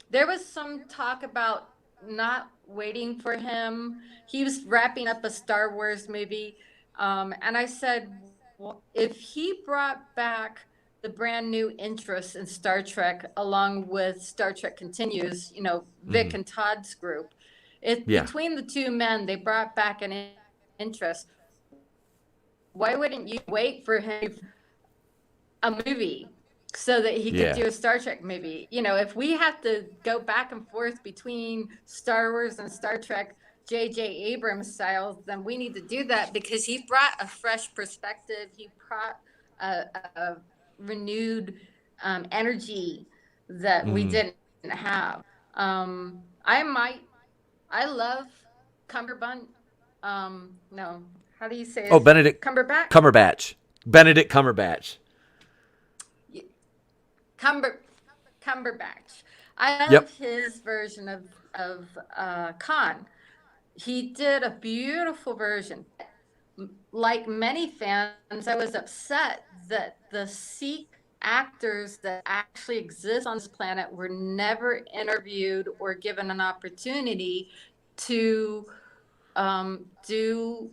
there was some talk about not waiting for him. He was wrapping up a Star Wars movie. And I said, well, if he brought back the brand new interest in Star Trek, along with Star Trek Continues, Vic Hmm. and Todd's group, it Yeah. between the two men, they brought back an interest. Why wouldn't you wait for him a movie so that he could Yeah. do a Star Trek movie? If we have to go back and forth between Star Wars and Star Trek, J.J. Abrams styles, then we need to do that because he brought a fresh perspective. He brought a renewed energy that we Hmm. didn't have. I might, I love Cumberbund. No, how do you say Oh, his Benedict Cumberbatch? Cumberbatch. Benedict Cumberbatch. Cumber Cumberbatch. I love Yep. his version of Khan. He did a beautiful version. Like many fans, I was upset that the Sikh actors that actually exist on this planet were never interviewed or given an opportunity to do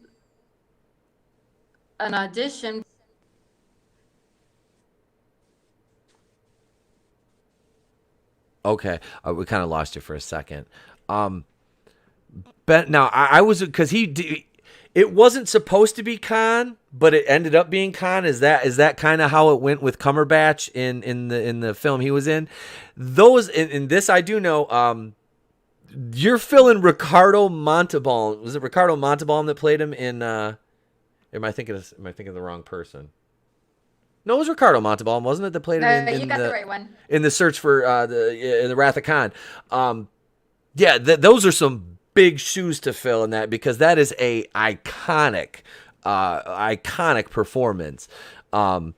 an audition. Okay. We kind of lost you for a second. Um, but now I was because it wasn't supposed to be Khan, but it ended up being Khan. Is that kind of how it went with Cumberbatch in the film he was in? Those in this I do know. You're filling Ricardo Montalban. Was it Ricardo Montalban that played him in? Am I thinking of the wrong person? No, it was Ricardo Montalban, wasn't it? That played him No, in, you in got the the right one. in the search for the Wrath of Khan. Um, yeah, those are some big shoes to fill in that because that is a iconic performance. Um,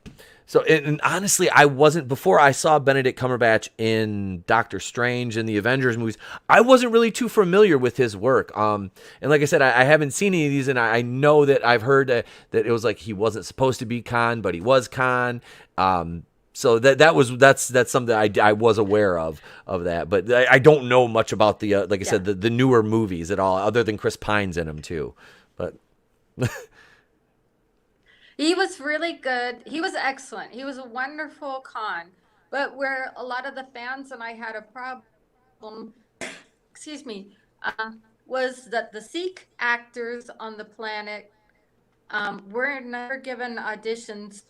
and honestly, I wasn't before I saw Benedict Cumberbatch in Doctor Strange and the Avengers movies. I wasn't really too familiar with his work. And like I said, I haven't seen any of these, and I know that I've heard that it was like he wasn't supposed to be Khan, but he was Khan. So that's something I was aware of that, but I don't know much about the like I Yeah. said the newer movies at all, other than Chris Pine's in them too. But He was really good. He was excellent. He was a wonderful con. But where a lot of the fans and I had a problem, excuse me, was that the Sikh actors on the planet were never given auditions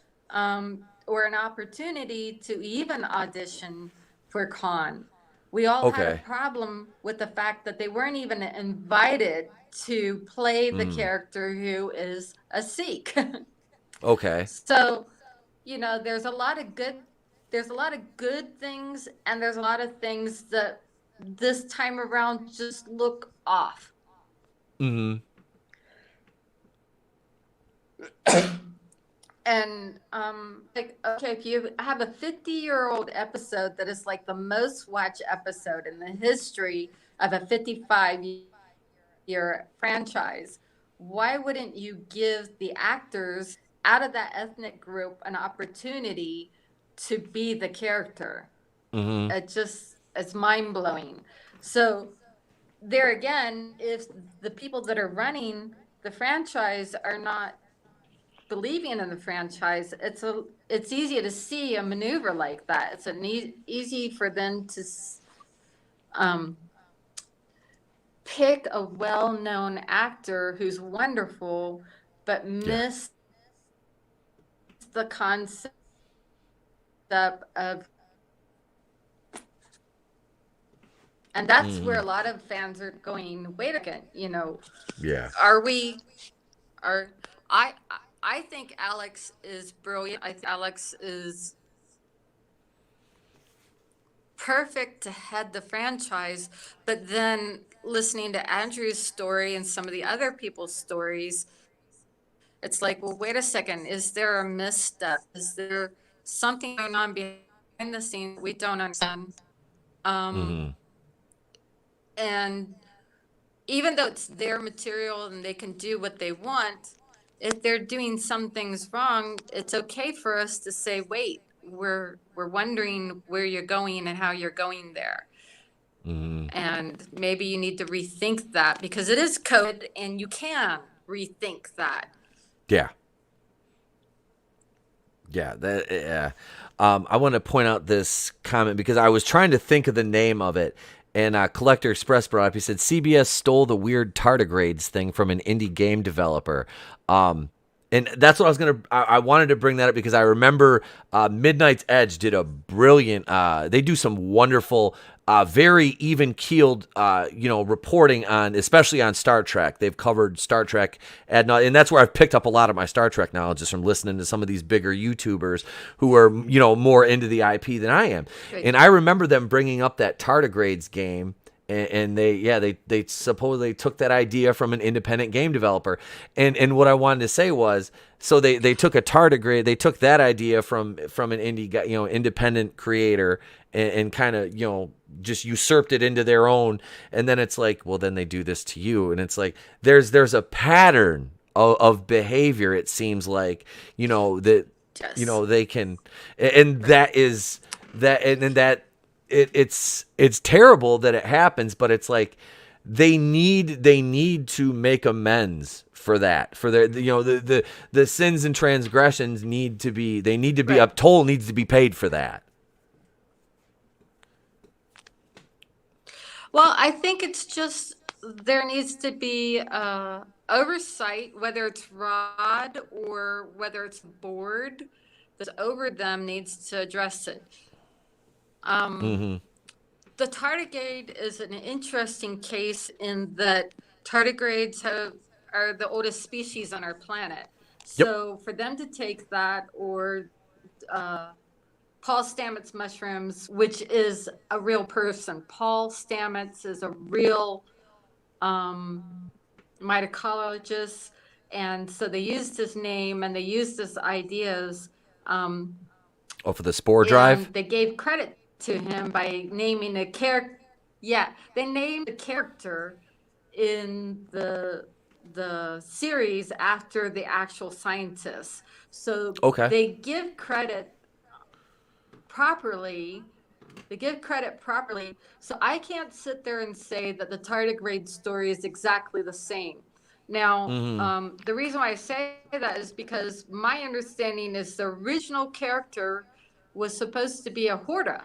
or an opportunity to even audition for Khan. We all had a okay, problem with the fact that they weren't even invited to play the mm, character who is a Sikh. okay, So, there's a lot of good things and there's a lot of things that this time around just look off. mm, And like okay, if you have a 50-year-old episode that is like the most watched episode in the history of a 55-year franchise, why wouldn't you give the actors out of that ethnic group an opportunity to be the character? mm, It's mind blowing. So there again, if the people that are running the franchise are not believing in the franchise, it's easy to see a maneuver like that. It's easy for them to um, pick a well-known actor who's wonderful, but yeah, miss the concept of, and that's where mm, a lot of fans are going, wait a second, yeah, are we are I I think Alex is brilliant. I think Alex is perfect to head the franchise. But then listening to Andrew's story and some of the other people's stories, it's like, well, wait a second. Is there a misstep? Is there something going on behind the scenes we don't understand? Um, Mm-hmm. and even though it's their material and they can do what they want, if they're doing some things wrong, it's okay for us to say, wait, we're wondering where you're going and how you're going there. Mm-hmm. And maybe you need to rethink that because it is code and you can rethink that. Yeah. Yeah, that. Yeah. I want to point out this comment because I was trying to think of the name of it, and Collector Express brought up. He said CBS stole the weird tardigrades thing from an indie game developer. And that's what I was gonna. I wanted to bring that up because I remember Midnight's Edge did a brilliant. They do some wonderful, very even keeled, reporting on, especially on Star Trek. They've covered Star Trek, and that's where I've picked up a lot of my Star Trek knowledge is from listening to some of these bigger YouTubers who are more into the IP than I am. Right. And I remember them bringing up that tardigrades game. And they supposedly took that idea from an independent game developer, and what I wanted to say was, so they took a tardigrade, they took that idea from an indie guy, independent creator, and kind of just usurped it into their own, and then it's like, well, then they do this to you, and it's like there's a pattern of behavior. It seems like that Yes. they can, and that is that, and that. It's terrible that it happens, but it's like they need to make amends for that, for their the sins and transgressions need to be Right. up, toll needs to be paid for that. Well, I think it's just there needs to be oversight, whether it's Rod or whether it's board that's over them needs to address it. Um, Mm-hmm. the tardigrade is an interesting case in that tardigrades are the oldest species on our planet. Yep. So for them to take that, or Paul Stamets mushrooms, which is a real person. Paul Stamets is a real mycologist, and so they used his name and they used his ideas, um, Oh, for the spore drive. and they gave credit to him by naming a character. Yeah, they named the character in the series after the actual scientists. So Okay. they give credit properly. They give credit properly. So I can't sit there and say that the tardigrade story is exactly the same. Now, Mm-hmm. the reason why I say that is because my understanding is the original character was supposed to be a Horta.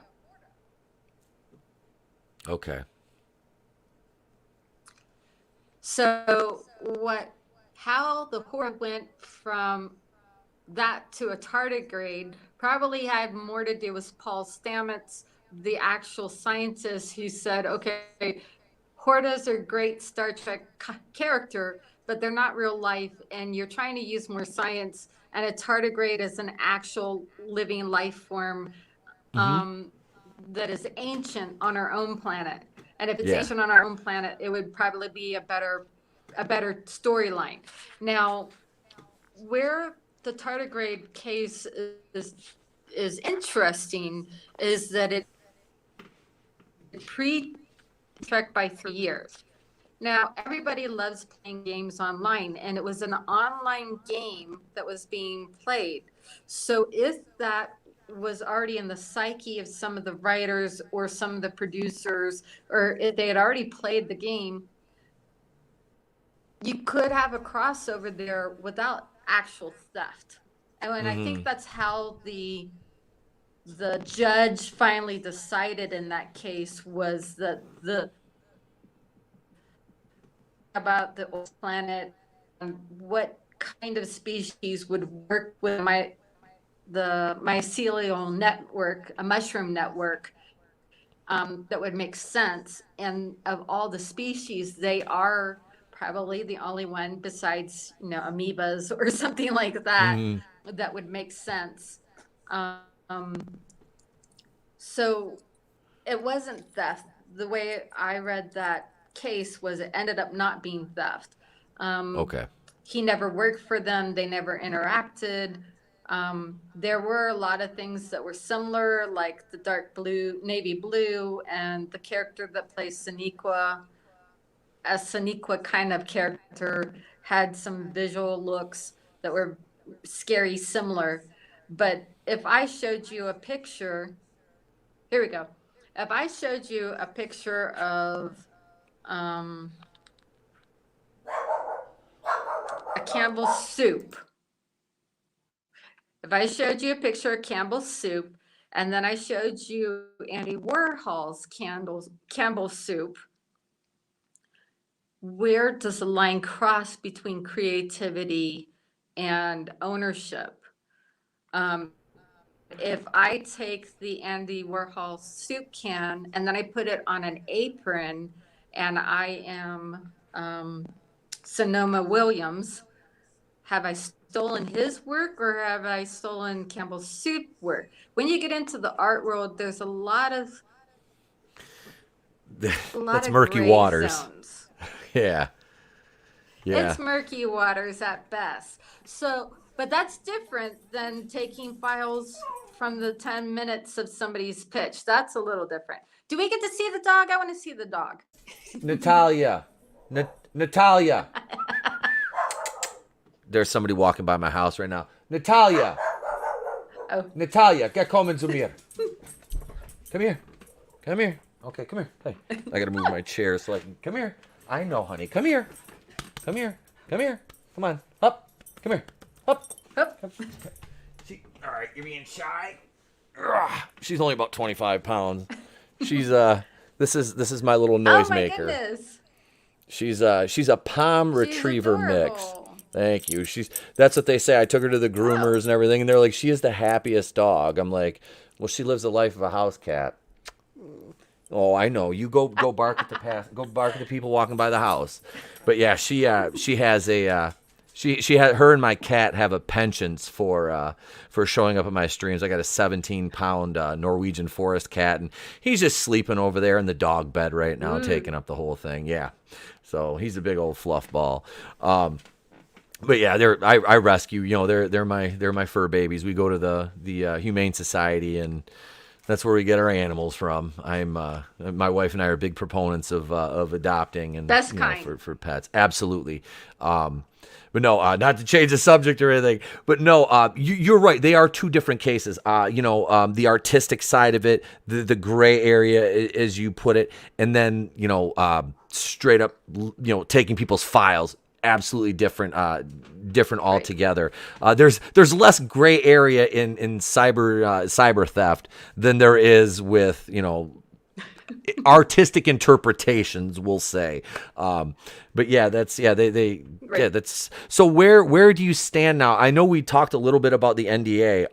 Okay. So how the Horta went from that to a tardigrade probably had more to do with Paul Stamets, the actual scientist who said, okay, Hortas are great Star Trek character, but they're not real life, and you're trying to use more science, and a tardigrade is an actual living life form Mm-hmm. that is ancient on our own planet. And if it's Yeah. ancient on our own planet, it would probably be a better storyline. Now, where the tardigrade case is interesting is that it pre-Trek by 3 years. Now, everybody loves playing games online, and it was an online game that was being played. So, if that was already in the psyche of some of the writers or some of the producers, or if they had already played the game, you could have a crossover there without actual theft. And I Mm-hmm. think that's how the judge finally decided in that case was that the about the planet and what kind of species would work with the mycelial network, a mushroom network, that would make sense. And of all the species, they are probably the only one besides, amoebas or something like that Hmm. that would make sense. Um, so it wasn't theft. The way I read that case was it ended up not being theft. Um, Okay. he never worked for them. They never interacted. There were a lot of things that were similar, like the dark blue, navy blue, and the character that plays Sonequa, a Sonequa kind of character, had some visual looks that were scary similar. But if I showed you a picture, here we go. If I showed you a picture of um, a Campbell's soup, if I showed you a picture of Campbell's soup, and then I showed you Andy Warhol's Campbell's soup, where does the line cross between creativity and ownership? Um, if I take the Andy Warhol soup can and then I put it on an apron and I am Sonoma Williams, have I stolen his work or have I stolen Campbell's soup work? When you get into the art world, there's a lot That's of murky gray waters. zones. Yeah. Yeah. It's murky waters at best. So, but that's different than taking files from the 10 minutes of somebody's pitch. That's a little different. Do we get to see the dog? I want to see the dog. Natalia. Natalia. There's somebody walking by my house right now. Natalia. Oh, Natalia, get coming to me. Come here. Come here. Okay, come here. Hey, I gotta move my chair so I can. Come here. I know, honey. Come here. Come here. Come here. Come on. Up. Come here. Up. oh. See, all right, you're being shy. Ugh. She's only about 25 pounds. She's This is my little Oh my noisemaker. goodness. She's a Palm She's Retriever mix. adorable. Thank you. That's what they say. I took her to the groomers and everything, and they're like, she is the happiest dog. I'm like, well, she lives the life of a house cat. Oh, I know. You go bark at go bark at the people walking by the house. But yeah, she has a she had her and my cat have a penchant for showing up at my streams. I got a 17-pound Norwegian forest cat, and he's just sleeping over there in the dog bed right now, taking up the whole thing. Yeah, so he's a big old fluff ball. But yeah, I rescue. They're my fur babies. We go to the Humane Society, and that's where we get our animals from. My wife and I are big proponents of adopting and Best kind. for pets. Absolutely. But no, not to change the subject or anything. But no, you're right. They are two different cases. The artistic side of it, the gray area, as you put it, and then straight up, taking people's files. Absolutely different altogether. There's less gray area in cyber theft than there is with artistic interpretations, we'll say. But yeah, they Right. yeah, that's so. Where do you stand now? I know we talked a little bit about the NDA.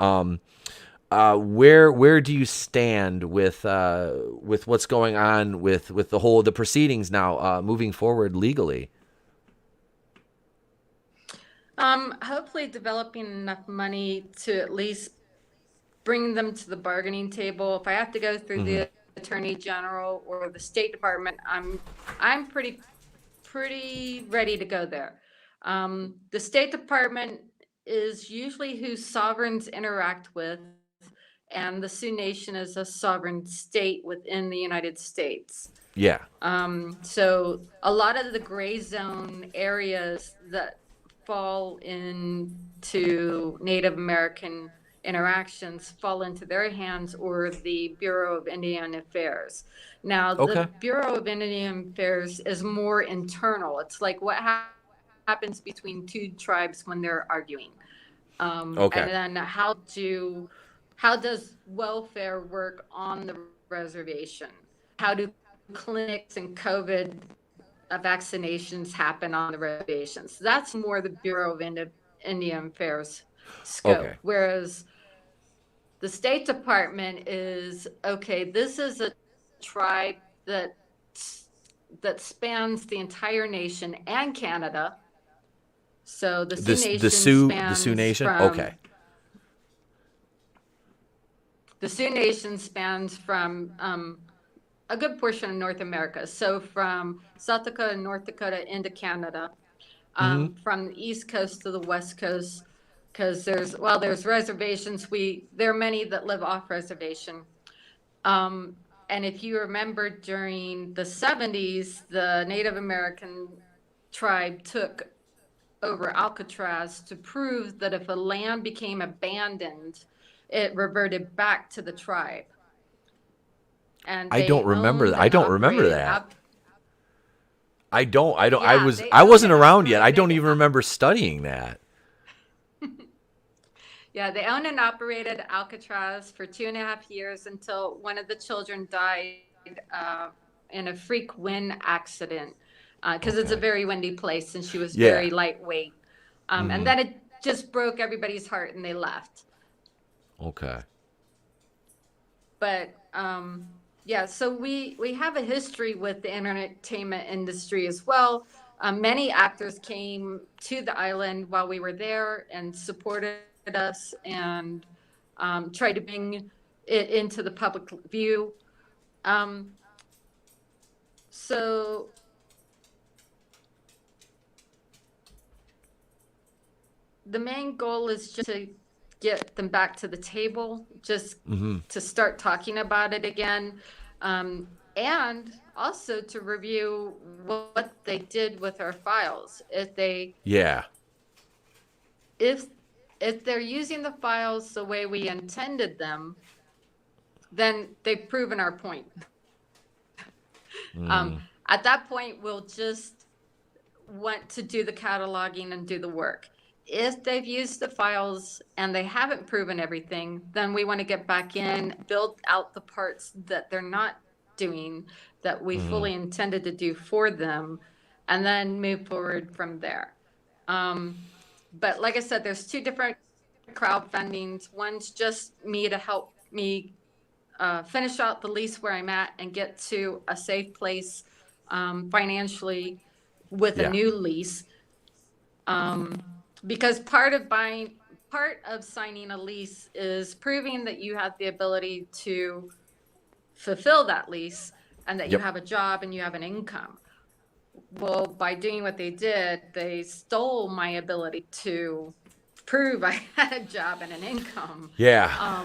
Where do you stand with what's going on with the proceedings now, moving forward legally? Hopefully developing enough money to at least bring them to the bargaining table. If I have to go through Hmm. the Attorney General or the State Department, I'm pretty ready to go there. The State Department is usually who sovereigns interact with, and the Sioux Nation is a sovereign state within the United States. Yeah. So a lot of the gray zone areas that fall into Native American interactions fall into their hands or the Bureau of Indian Affairs. Now, the Okay. Bureau of Indian Affairs is more internal. It's like what happens between two tribes when they're arguing. Okay. And then how does welfare work on the reservation? How do clinics and COVID vaccinations happen on the reservations? That's more the Bureau of Indian Affairs scope. Okay. Whereas the State Department is, okay, this is a tribe that spans the entire nation and Canada. So The Sioux Nation. Okay. The Sioux Nation spans from a good portion of North America. So from South Dakota, North Dakota into Canada, Mm-hmm. from the East Coast to the West Coast, because there's reservations. There are many that live off reservation. And if you remember, during the 70s, the Native American tribe took over Alcatraz to prove that if a land became abandoned, it reverted back to the tribe. And I don't they remember that. owned I and don't remember operated that. Al- I yeah, was they I owned wasn't and around yet. I don't operated even remember studying that. Yeah, they owned and operated Alcatraz for 2.5 years until one of the children died in a freak wind accident, because it's a Okay. very windy place and she was Yeah. very lightweight. And Mm-hmm. then it just broke everybody's heart and they left. Okay. But yeah, so we have a history with the entertainment industry as well. Many actors came to the island while we were there and supported us and tried to bring it into the public view. Um, so the main goal is just to get them back to the table, just Mm-hmm. to start talking about it again, and also to review what they did with our files. Yeah. If if they're using the files the way we intended them, then they've proven our point. Mm. At that point, we'll just want to do the cataloging and do the work. If they've used the files and they haven't proven everything, then we want to get back in, build out the parts that they're not doing that we Mm-hmm. fully intended to do for them, and then move forward from there. But like I said, there's two different crowdfundings. One's just me to help me finish out the lease where I'm at and get to a safe place financially with a Yeah. new lease. Because part of signing a lease is proving that you have the ability to fulfill that lease and that you Yep. have a job and you have an income. Well, by doing what they did, they stole my ability to prove I had a job and an income. Yeah.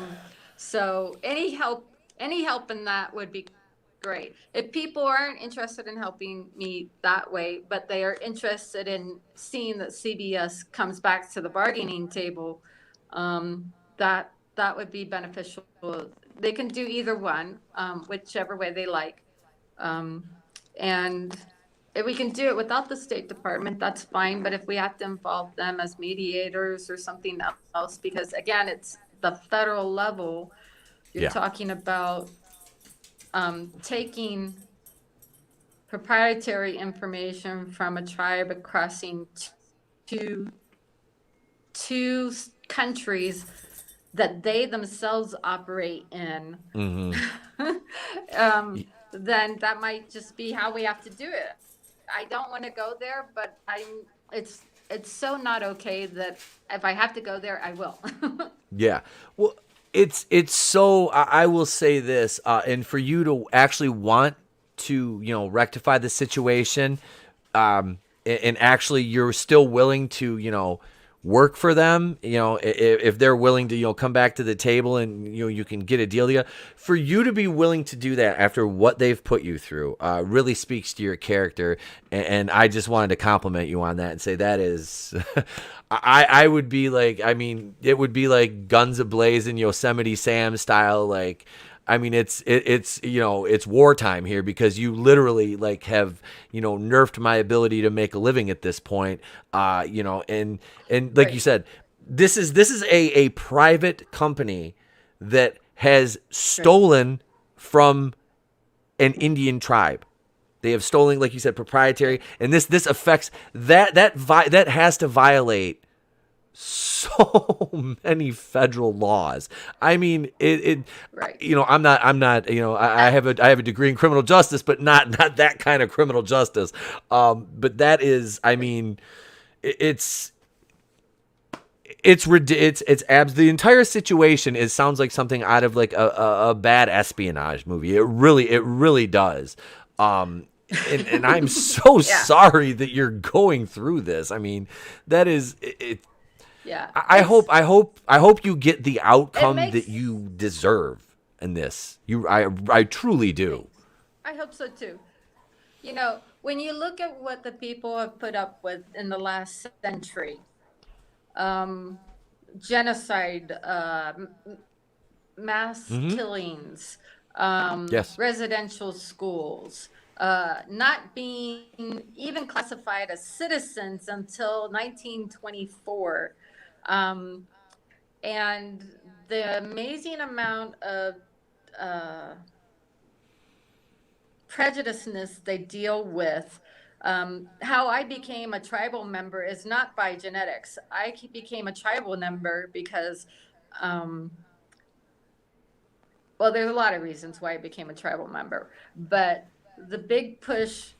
So any help in that would be great. If people aren't interested in helping me that way, but they are interested in seeing that CBS comes back to the bargaining table, that would be beneficial. They can do either one, whichever way they like. And if we can do it without the State Department, that's fine. But if we have to involve them as mediators or something else, because again, it's the federal level, you're Yeah. talking about taking proprietary information from a tribe crossing two countries that they themselves operate in. Mm-hmm. Then that might just be how we have to do it. I don't want to go there, but it's so not okay that if I have to go there, I will. Yeah. Well, it's so I will say this, and for you to actually want to rectify the situation, and actually you're still willing to work for them, if they're willing to come back to the table and you can get a deal together. For you to be willing to do that after what they've put you through really speaks to your character, and I just wanted to compliment you on that and say that is I would be like, I mean, it would be like guns ablazing Yosemite Sam style, like I mean, it's it's wartime here, because you literally like have nerfed my ability to make a living at this point. And like Right. you said, this is a private company that has stolen from an Indian tribe. They have stolen, like you said, proprietary, and this affects that has to violate so many federal laws. I mean, Right. you know, I'm not, you know, I have a degree in criminal justice, but not that kind of criminal justice. But that is, I mean, it's the entire situation is sounds like something out of like a bad espionage movie. It really does. And I'm so Yeah. sorry that you're going through this. I mean, that is it. Yeah. I hope you get the It outcome that makes, you deserve in this. I truly do. thanks. I hope so too. You know, when you look at what the people have put up with in the last century, um, genocide, mass Mm-hmm. killings, Yes. residential schools, not being even classified as citizens until 1924. Um, and the amazing amount of uh, prejudiceness they deal with. How I became a tribal member is not by genetics. I became a tribal member because, um, well, there's a lot of reasons why I became a tribal member, but the big push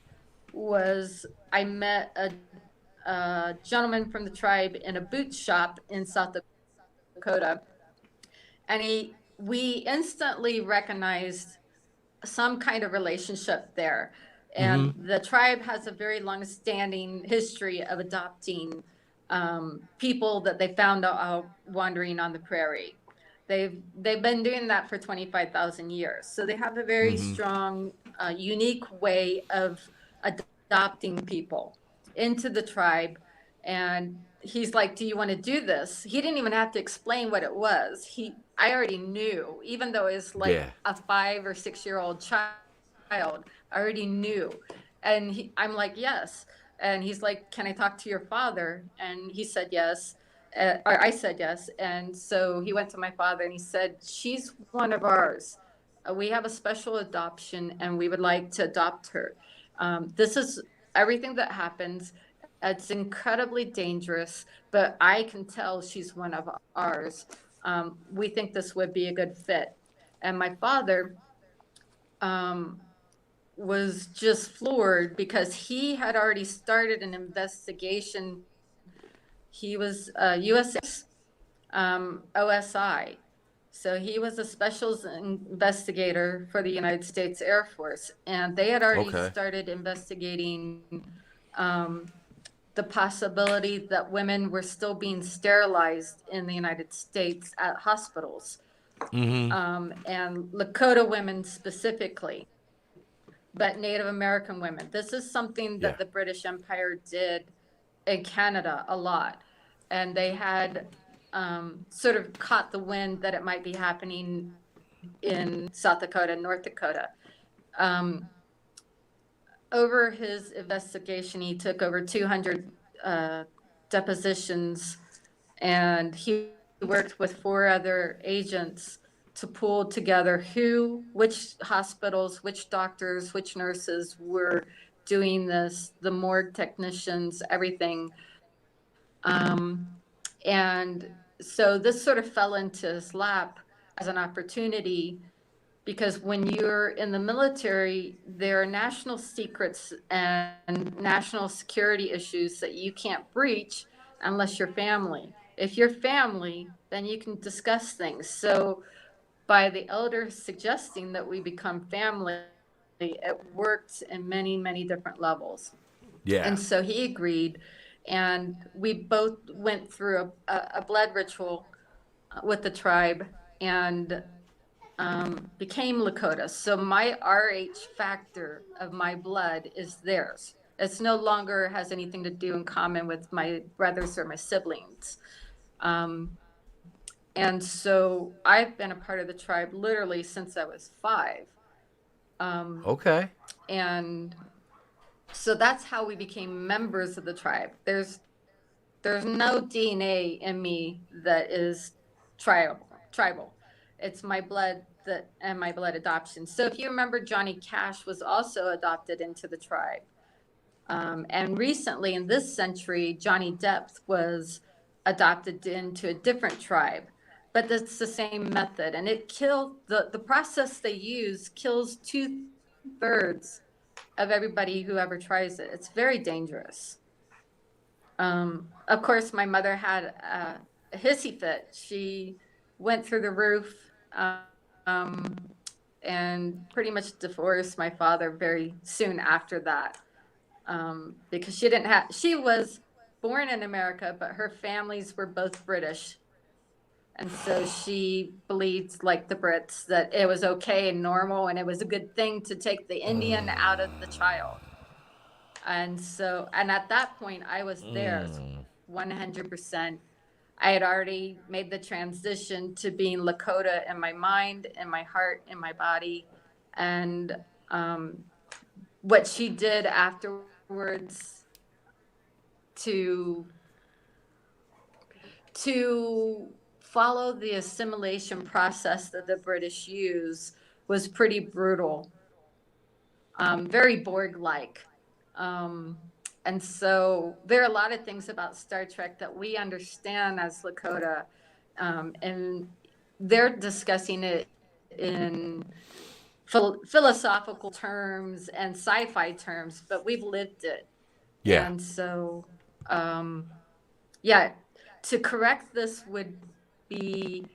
was I met a gentleman from the tribe in a boot shop in South Dakota, and we instantly recognized some kind of relationship there. Mm-hmm. And the tribe has a very long-standing history of adopting people that they found out wandering on the prairie. They've been doing that for 25,000 years. So they have a very Mm-hmm. strong, unique way of adopting people into the tribe. And he's like, "Do you want to do this?" He didn't even have to explain what it was. I already knew, even though it's like Yeah. a 5 or 6 year old child. I already knew. And I'm like, "Yes." And he's like, "Can I talk to your father?" And he said yes. Or I said yes. And so he went to my father and he said, "She's one of ours. We have a special adoption and we would like to adopt her. This is everything that happens. It's incredibly dangerous, but I can tell she's one of ours. We think this would be a good fit." And my father um, was just floored because he had already started an investigation. He was U.S. OSI. So he was a special investigator for the United States Air Force, and they had already Okay. started investigating um, the possibility that women were still being sterilized in the United States at hospitals, Mm-hmm. and Lakota women specifically, but Native American women. This is something that the Yeah. British Empire did in Canada a lot. And they had sort of caught the wind that it might be happening in South Dakota, North Dakota. Um, Over his investigation, he took over 200 depositions, and he worked with 4 other agents to pull together which hospitals, which doctors, which nurses were doing this, the morgue technicians, everything. And so this sort of fell into his lap as an opportunity because when you're in the military, there are national secrets and national security issues that you can't breach unless you're family. If you're family, then you can discuss things. So, by the elders suggesting that we become family, it worked in many, many different levels. And so Yeah. he agreed, and we both went through a blood ritual with the tribe and became Lakota. So my RH factor of my blood is theirs. It's no longer has anything to do in common with my brothers or my siblings. Um, and so I've been a part of the tribe literally since I was 5. Um, Okay. and so that's how we became members of the tribe. There's no DNA in me that is tribal. It's my blood that and my blood adoption. So if you remember, Johnny Cash was also adopted into the tribe. And recently in this century, Johnny Depp was adopted into a different tribe, but that's the same method, and it killed the process they use kills 2/3 of everybody who ever tries it. It's very dangerous. Of course, my mother had a hissy fit. She went through the roof, um, and pretty much divorced my father very soon after that, because she didn't have. She was born in America, but her families were both British, and so she believed, like the Brits, that it was okay and normal, and it was a good thing to take the Indian out of the child. And so, and at that point, I was theirs Mm. 100%. I had already made the transition to being Lakota in my mind, in my heart, in my body. And what she did afterwards to follow the assimilation process that the British use was pretty brutal, very Borg like. Um, and so there are a lot of things about Star Trek that we understand as Lakota, and they're discussing it in philosophical terms and sci-fi terms, but we've lived it. Yeah. And so, um, yeah, to correct this would be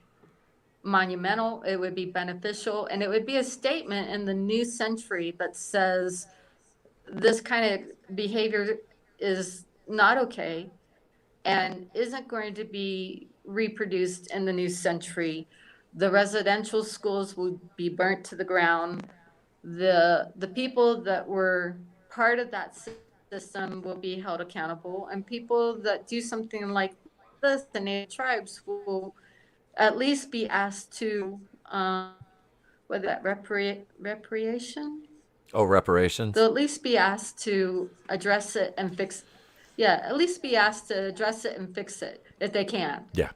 monumental, it would be beneficial, and it would be a statement in the new century that says this kind of behavior is not okay and isn't going to be reproduced in the new century. The residential schools will be burnt to the ground. The people that were part of that system will be held accountable, and people that do something like this, the native tribes will at least be asked to, whether that reparation, Oh, they'll reparations. at least be asked to address it and fix. Yeah, at least be asked to address it and fix it if they can. Yeah.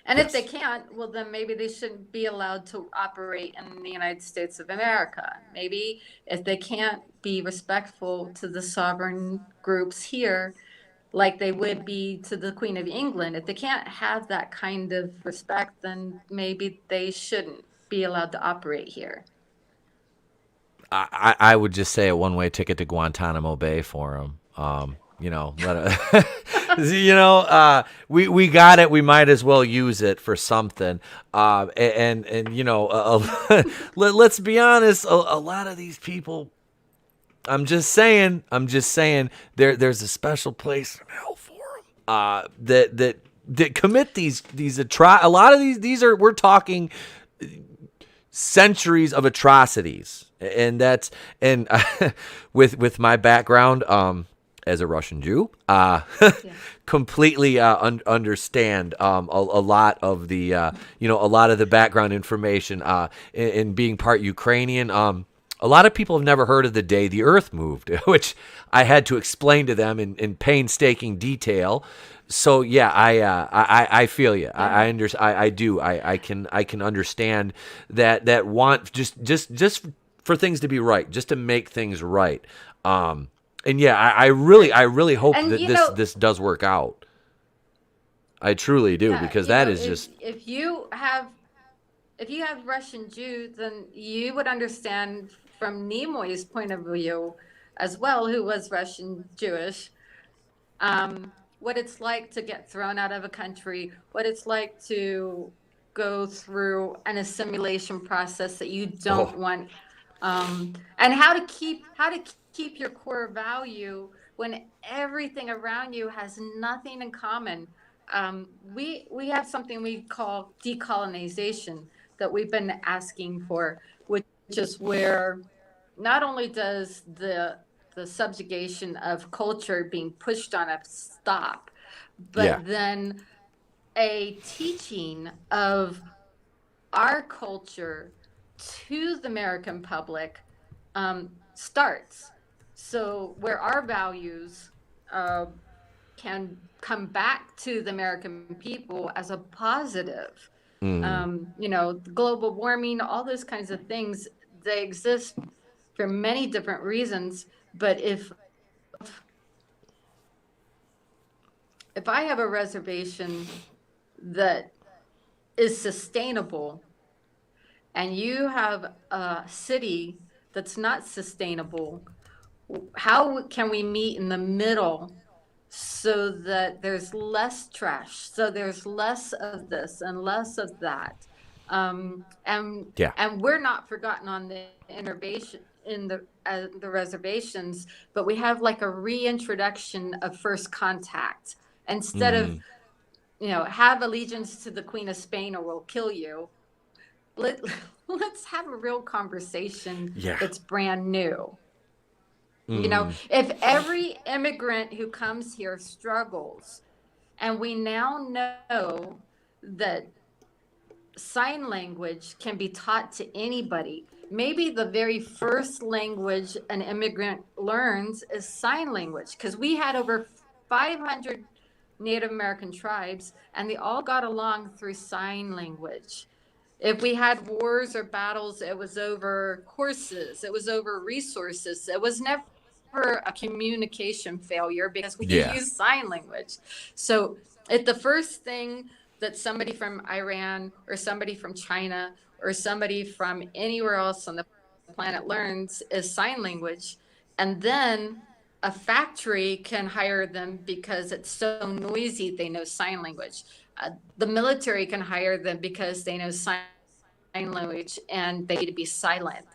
And if they Yes. can't, well, then maybe they shouldn't be allowed to operate in the United States of America. Maybe if they can't be respectful to the sovereign groups here, like they would be to the Queen of England, if they can't have that kind of respect, then maybe they shouldn't be allowed to operate here. I would just say a one way ticket to Guantanamo Bay for him. Let it, we got it. We might as well use it for something. Let's be honest. A lot of these people. I'm just saying. There's a special place in hell for them. That commit a lot of these are we're talking centuries of atrocities, and that's and with my background as a Russian Jew, Yeah. completely understand a lot of the a lot of the background information in being part Ukrainian. A lot of people have never heard of the day the Earth moved, which I had to explain to them in painstaking detail. So yeah, I feel you. Yeah. I do. I can understand that want just for things to be right, just to make things right. And yeah, I really hope And that you this know, this does work out. I truly do, yeah, because that is just if you have Russian Jews, then you would understand from Nimoy's point of view as well, who was Russian Jewish, what it's like to get thrown out of a country, what it's like to go through an assimilation process that you don't oh want, and how to keep your core value when everything around you has nothing in common. We have something we call decolonization that we've been asking for, which is where not only does the subjugation of culture being pushed on us stop, yeah. but then a teaching of our culture to the American public starts. So where our values uh, can come back to the American people as a positive. Mm. Global warming, all those kinds of things, they exist for many different reasons. But if if I have a reservation that is sustainable and you have a city that's not sustainable, how can we meet in the middle so that there's less trash, so there's less of this and less of that, Yeah. and we're not forgotten on the innovation in the reservations, but we have like a reintroduction of first contact instead of, Mm, have allegiance to the Queen of Spain or we'll kill you. Let, let's have a real conversation yeah. that's brand new. Mm, If every immigrant who comes here struggles, and we now know that sign language can be taught to anybody, maybe the very first language an immigrant learns is sign language, because we had over 500 Native American tribes, and they all got along through sign language. If we had wars or battles, it was over horses, it was over resources. It was never a communication failure because we yeah. use sign language. So, if the first thing that somebody from Iran or somebody from China or somebody from anywhere else on the planet learns is sign language, and then a factory can hire them because it's so noisy, they know sign language. The military can hire them because they know sign language and they need to be silent.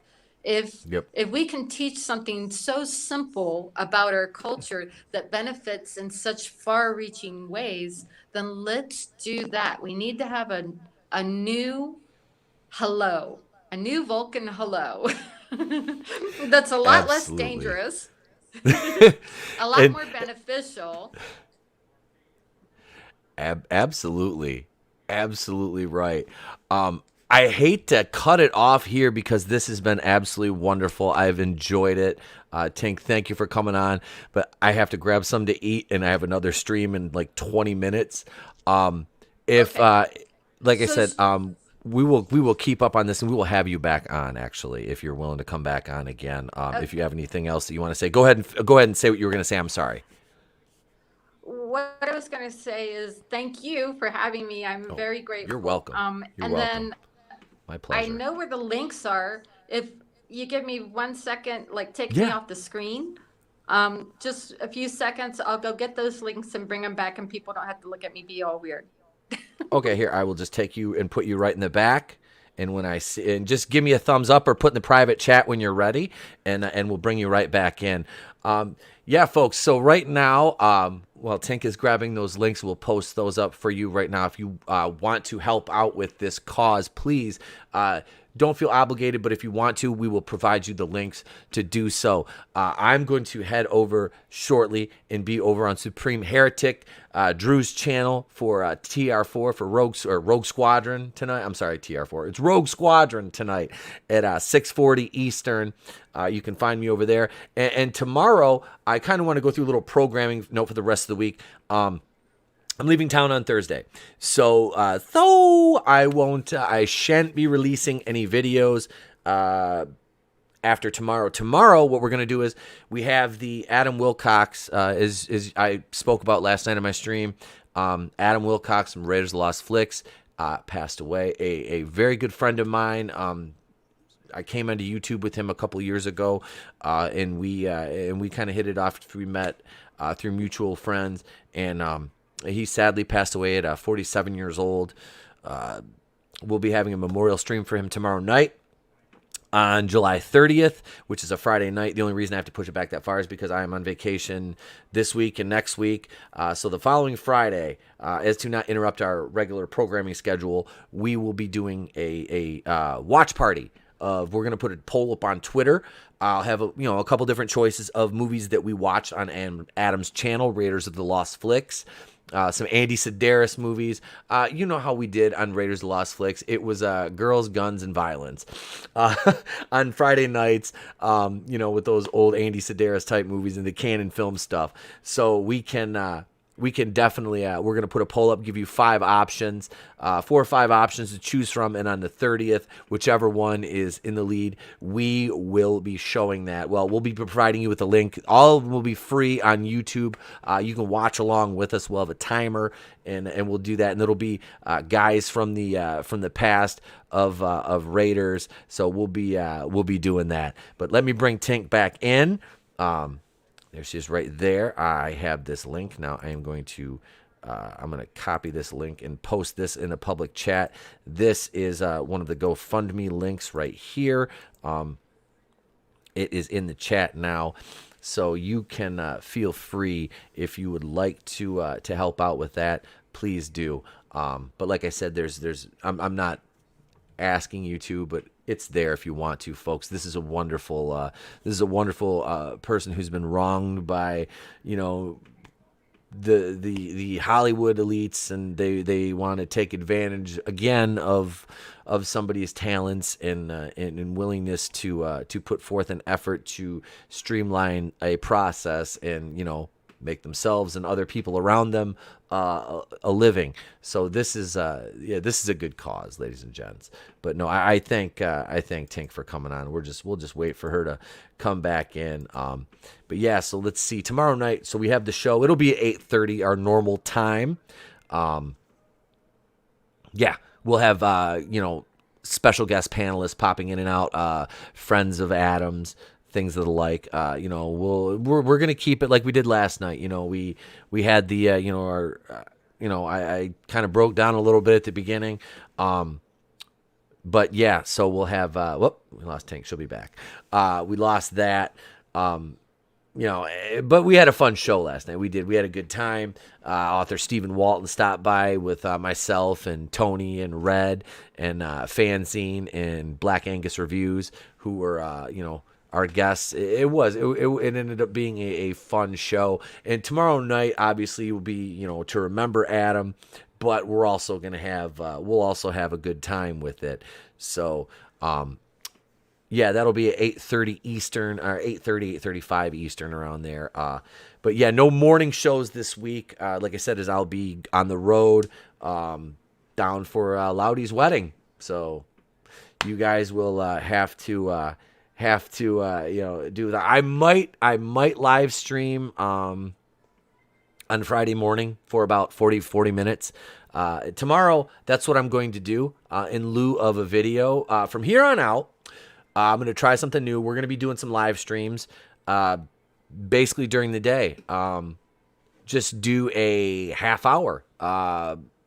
If Yep. if we can teach something so simple about our culture that benefits in such far-reaching ways, then let's do that. We need to have a new hello, a new Vulcan hello that's a lot less Absolutely. dangerous, a lot And more beneficial. absolutely. Absolutely right. I hate to cut it off here because this has been absolutely wonderful. I've enjoyed it. Tink, thank you for coming on. But I have to grab something to eat, and I have another stream in like 20 minutes. Um, if Okay. like I So said, we will keep up on this, and we will have you back on. Actually, if you're willing to come back on again, if you okay. have anything else that you want to say, go ahead and say what you were going to say. I'm sorry. What I was going to say is thank you for having me. I'm Oh, very you're grateful. welcome. You're And welcome. then My I pleasure. know where the links are. If you give me 1 second, like take me Yeah. off the screen, just a few seconds, I'll go get those links and bring them back, and people don't have to look at me be all weird. Okay, here I will just take you and put you right in the back. And when I see, and just give me a thumbs up or put in the private chat when you're ready, and we'll bring you right back in. Yeah, folks. So right now, while Tink is grabbing those links, we'll post those up for you right now. If you want to help out with this cause, please don't feel obligated. But if you want to, we will provide you the links to do so. I'm going to head over shortly and be over on Supreme Heretic, Drew's channel for TR4 for Rogue Squadron tonight. I'm sorry, TR4. It's Rogue Squadron tonight at 6:40 Eastern. You can find me over there. And tomorrow, I kind of want to go through a little programming note for the rest of the week. I'm leaving town on Thursday, so though I shan't be releasing any videos after tomorrow. Tomorrow, what we're going to do is we have the Adam Wilcox, as I spoke about last night on my stream. Adam Wilcox from Raiders of the Lost Flicks passed away. A very good friend of mine. I came onto YouTube with him a couple years ago, and we kind of hit it off. We met through mutual friends, and he sadly passed away at 47 years old. We'll be having a memorial stream for him tomorrow night on July 30th, which is a Friday night. The only reason I have to push it back that far is because I am on vacation this week and next week. So the following Friday, as to not interrupt our regular programming schedule, we will be doing a watch party. We're going to put a poll up on Twitter. I'll have a couple different choices of movies that we watched on Adam's channel, Raiders of the Lost Flicks. Some Andy Sedaris movies. You know how we did on Raiders of the Lost Flicks. It was girls, guns, and violence on Friday nights, with those old Andy Sedaris type movies and the Canon film stuff. So we can we can definitely we're going to put a poll up, give you 5 options, 4 or 5 options to choose from, and on the 30th, whichever one is in the lead, we will be showing that. Well, we'll be providing you with a link. All of them will be free on YouTube. You can watch along with us. We'll have a timer, and we'll do that, and it'll be guys from the past of Raiders. So we'll be doing that. But let me bring Tink back in. There she is right there. I have this link. Now I am going to I'm going to copy this link and post this in a public chat. This is one of the GoFundMe links right here. It is in the chat now. So you can feel free if you would like to help out with that. Please do. But like I said, I'm not asking you to, but it's there if you want to, folks. This is a wonderful person who's been wronged by, the Hollywood elites, and they want to take advantage again of somebody's talents and willingness to put forth an effort to streamline a process and make themselves and other people around them a living. So this is a good cause, ladies and gents. But no, I thank Tink for coming on. We'll just wait for her to come back in. But yeah, so let's see tomorrow night. So we have the show. It'll be at 8:30, our normal time. Yeah, we'll have special guest panelists popping in and out, friends of Adams, things of the like. We're gonna keep it like we did last night. We had the our I kind of broke down a little bit at the beginning. But yeah, so we'll have we lost Tank. She'll be back. We lost that. But we had a fun show last night. We had a good time. Author Stephen Walton stopped by with myself and Tony and Red and Fanzine and Black Angus Reviews, who were our guests. It ended up being a fun show. And tomorrow night, obviously, will be to remember Adam, but we're also gonna have we'll also have a good time with it. So. Yeah, that'll be at 8:30 Eastern, or 8:30, 8:35 Eastern, around there. But yeah, no morning shows this week. Like I said, I'll be on the road down for Loudy's wedding. So you guys will have to do that. I might live stream on Friday morning for about 40 minutes. Tomorrow, that's what I'm going to do in lieu of a video. From here on out, I'm going to try something new. We're going to be doing some live streams basically during the day. Just do a half hour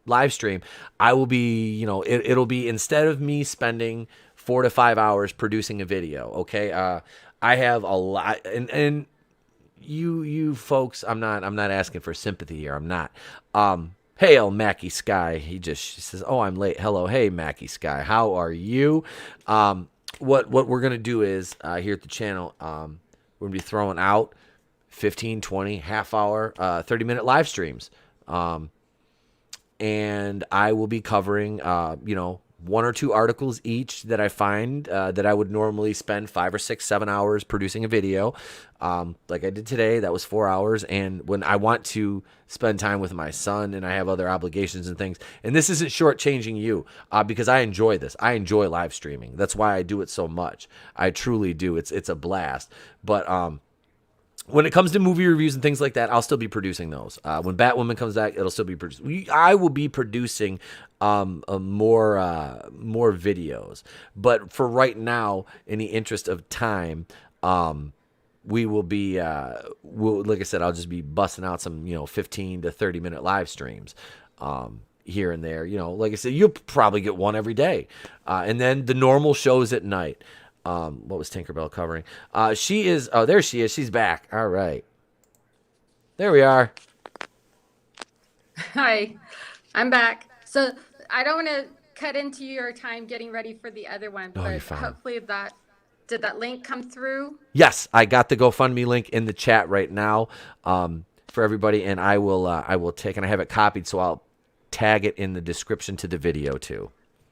live stream. I will be, it'll be, instead of me spending 4 to 5 hours producing a video, okay? I have a lot, and you folks, I'm not asking for sympathy here. I'm not. Hail, Mackie Sky. She says, "Oh, I'm late. Hello. Hey, Mackie Sky. How are you?" What we're going to do is, here at the channel, we're going to be throwing out 15, 20, half hour, 30-minute live streams. And I will be covering, 1 or 2 articles each that I find that I would normally spend 5 or 6, 7 hours producing a video. Like I did today, that was 4 hours. And when I want to spend time with my son and I have other obligations and things, and this isn't shortchanging you, because I enjoy this. I enjoy live streaming. That's why I do it so much. I truly do. It's a blast. But when it comes to movie reviews and things like that, I'll still be producing those. When Batwoman comes back, it'll still be produced. I will be producing more videos. But for right now, in the interest of time, we will be, like I said, I'll just be busting out some 15 to 30-minute live streams here and there. Like I said, you'll probably get one every day, and then the normal shows at night. What was Tinkerbelle covering? She is. Oh, there she is. She's back. All right. There we are. Hi, I'm back. So I don't want to cut into your time getting ready for the other one, Oh, but you're fine. hopefully did that link come through? Yes, I got the GoFundMe link in the chat right now for everybody, and I will take, and I have it copied, so I'll tag it in the description to the video too.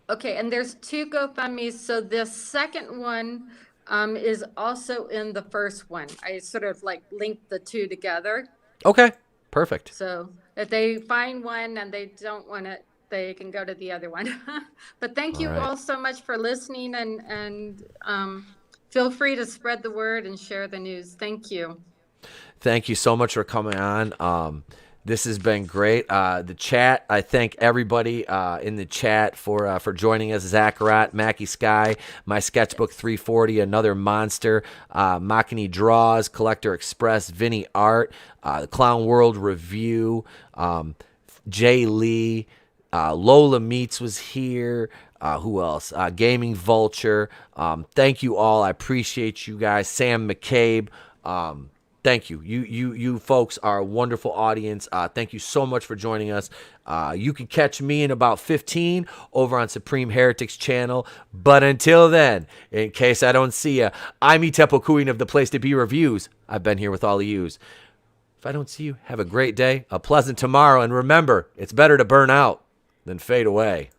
Okay, and there's 2 GoFundMes. So this second one is also in the first one. I sort of like linked the 2 together. Okay, perfect. So If they find one and they don't want it, they can go to the other one. But thank All you right. all so much for listening, and feel free to spread the word and share the news. Thank you. Thank you so much for coming on. This has been great. The chat, I thank everybody in the chat for joining us. Zachariah, Mackie Sky, My Sketchbook 340, Another Monster, Makini Draws, Collector Express, Vinny Art, the Clown World Review, Jay Lee, Lola Meets was here. Who else? Gaming Vulture. Thank you all. I appreciate you guys. Sam McCabe. Thank you. You folks are a wonderful audience. Thank you so much for joining us. You can catch me in about 15 over on Supreme Heretics channel. But until then, in case I don't see you, I'm Tepo Queen of the Place to Be Reviews. I've been here with all of yous. If I don't see you, have a great day, a pleasant tomorrow, and remember, it's better to burn out than fade away.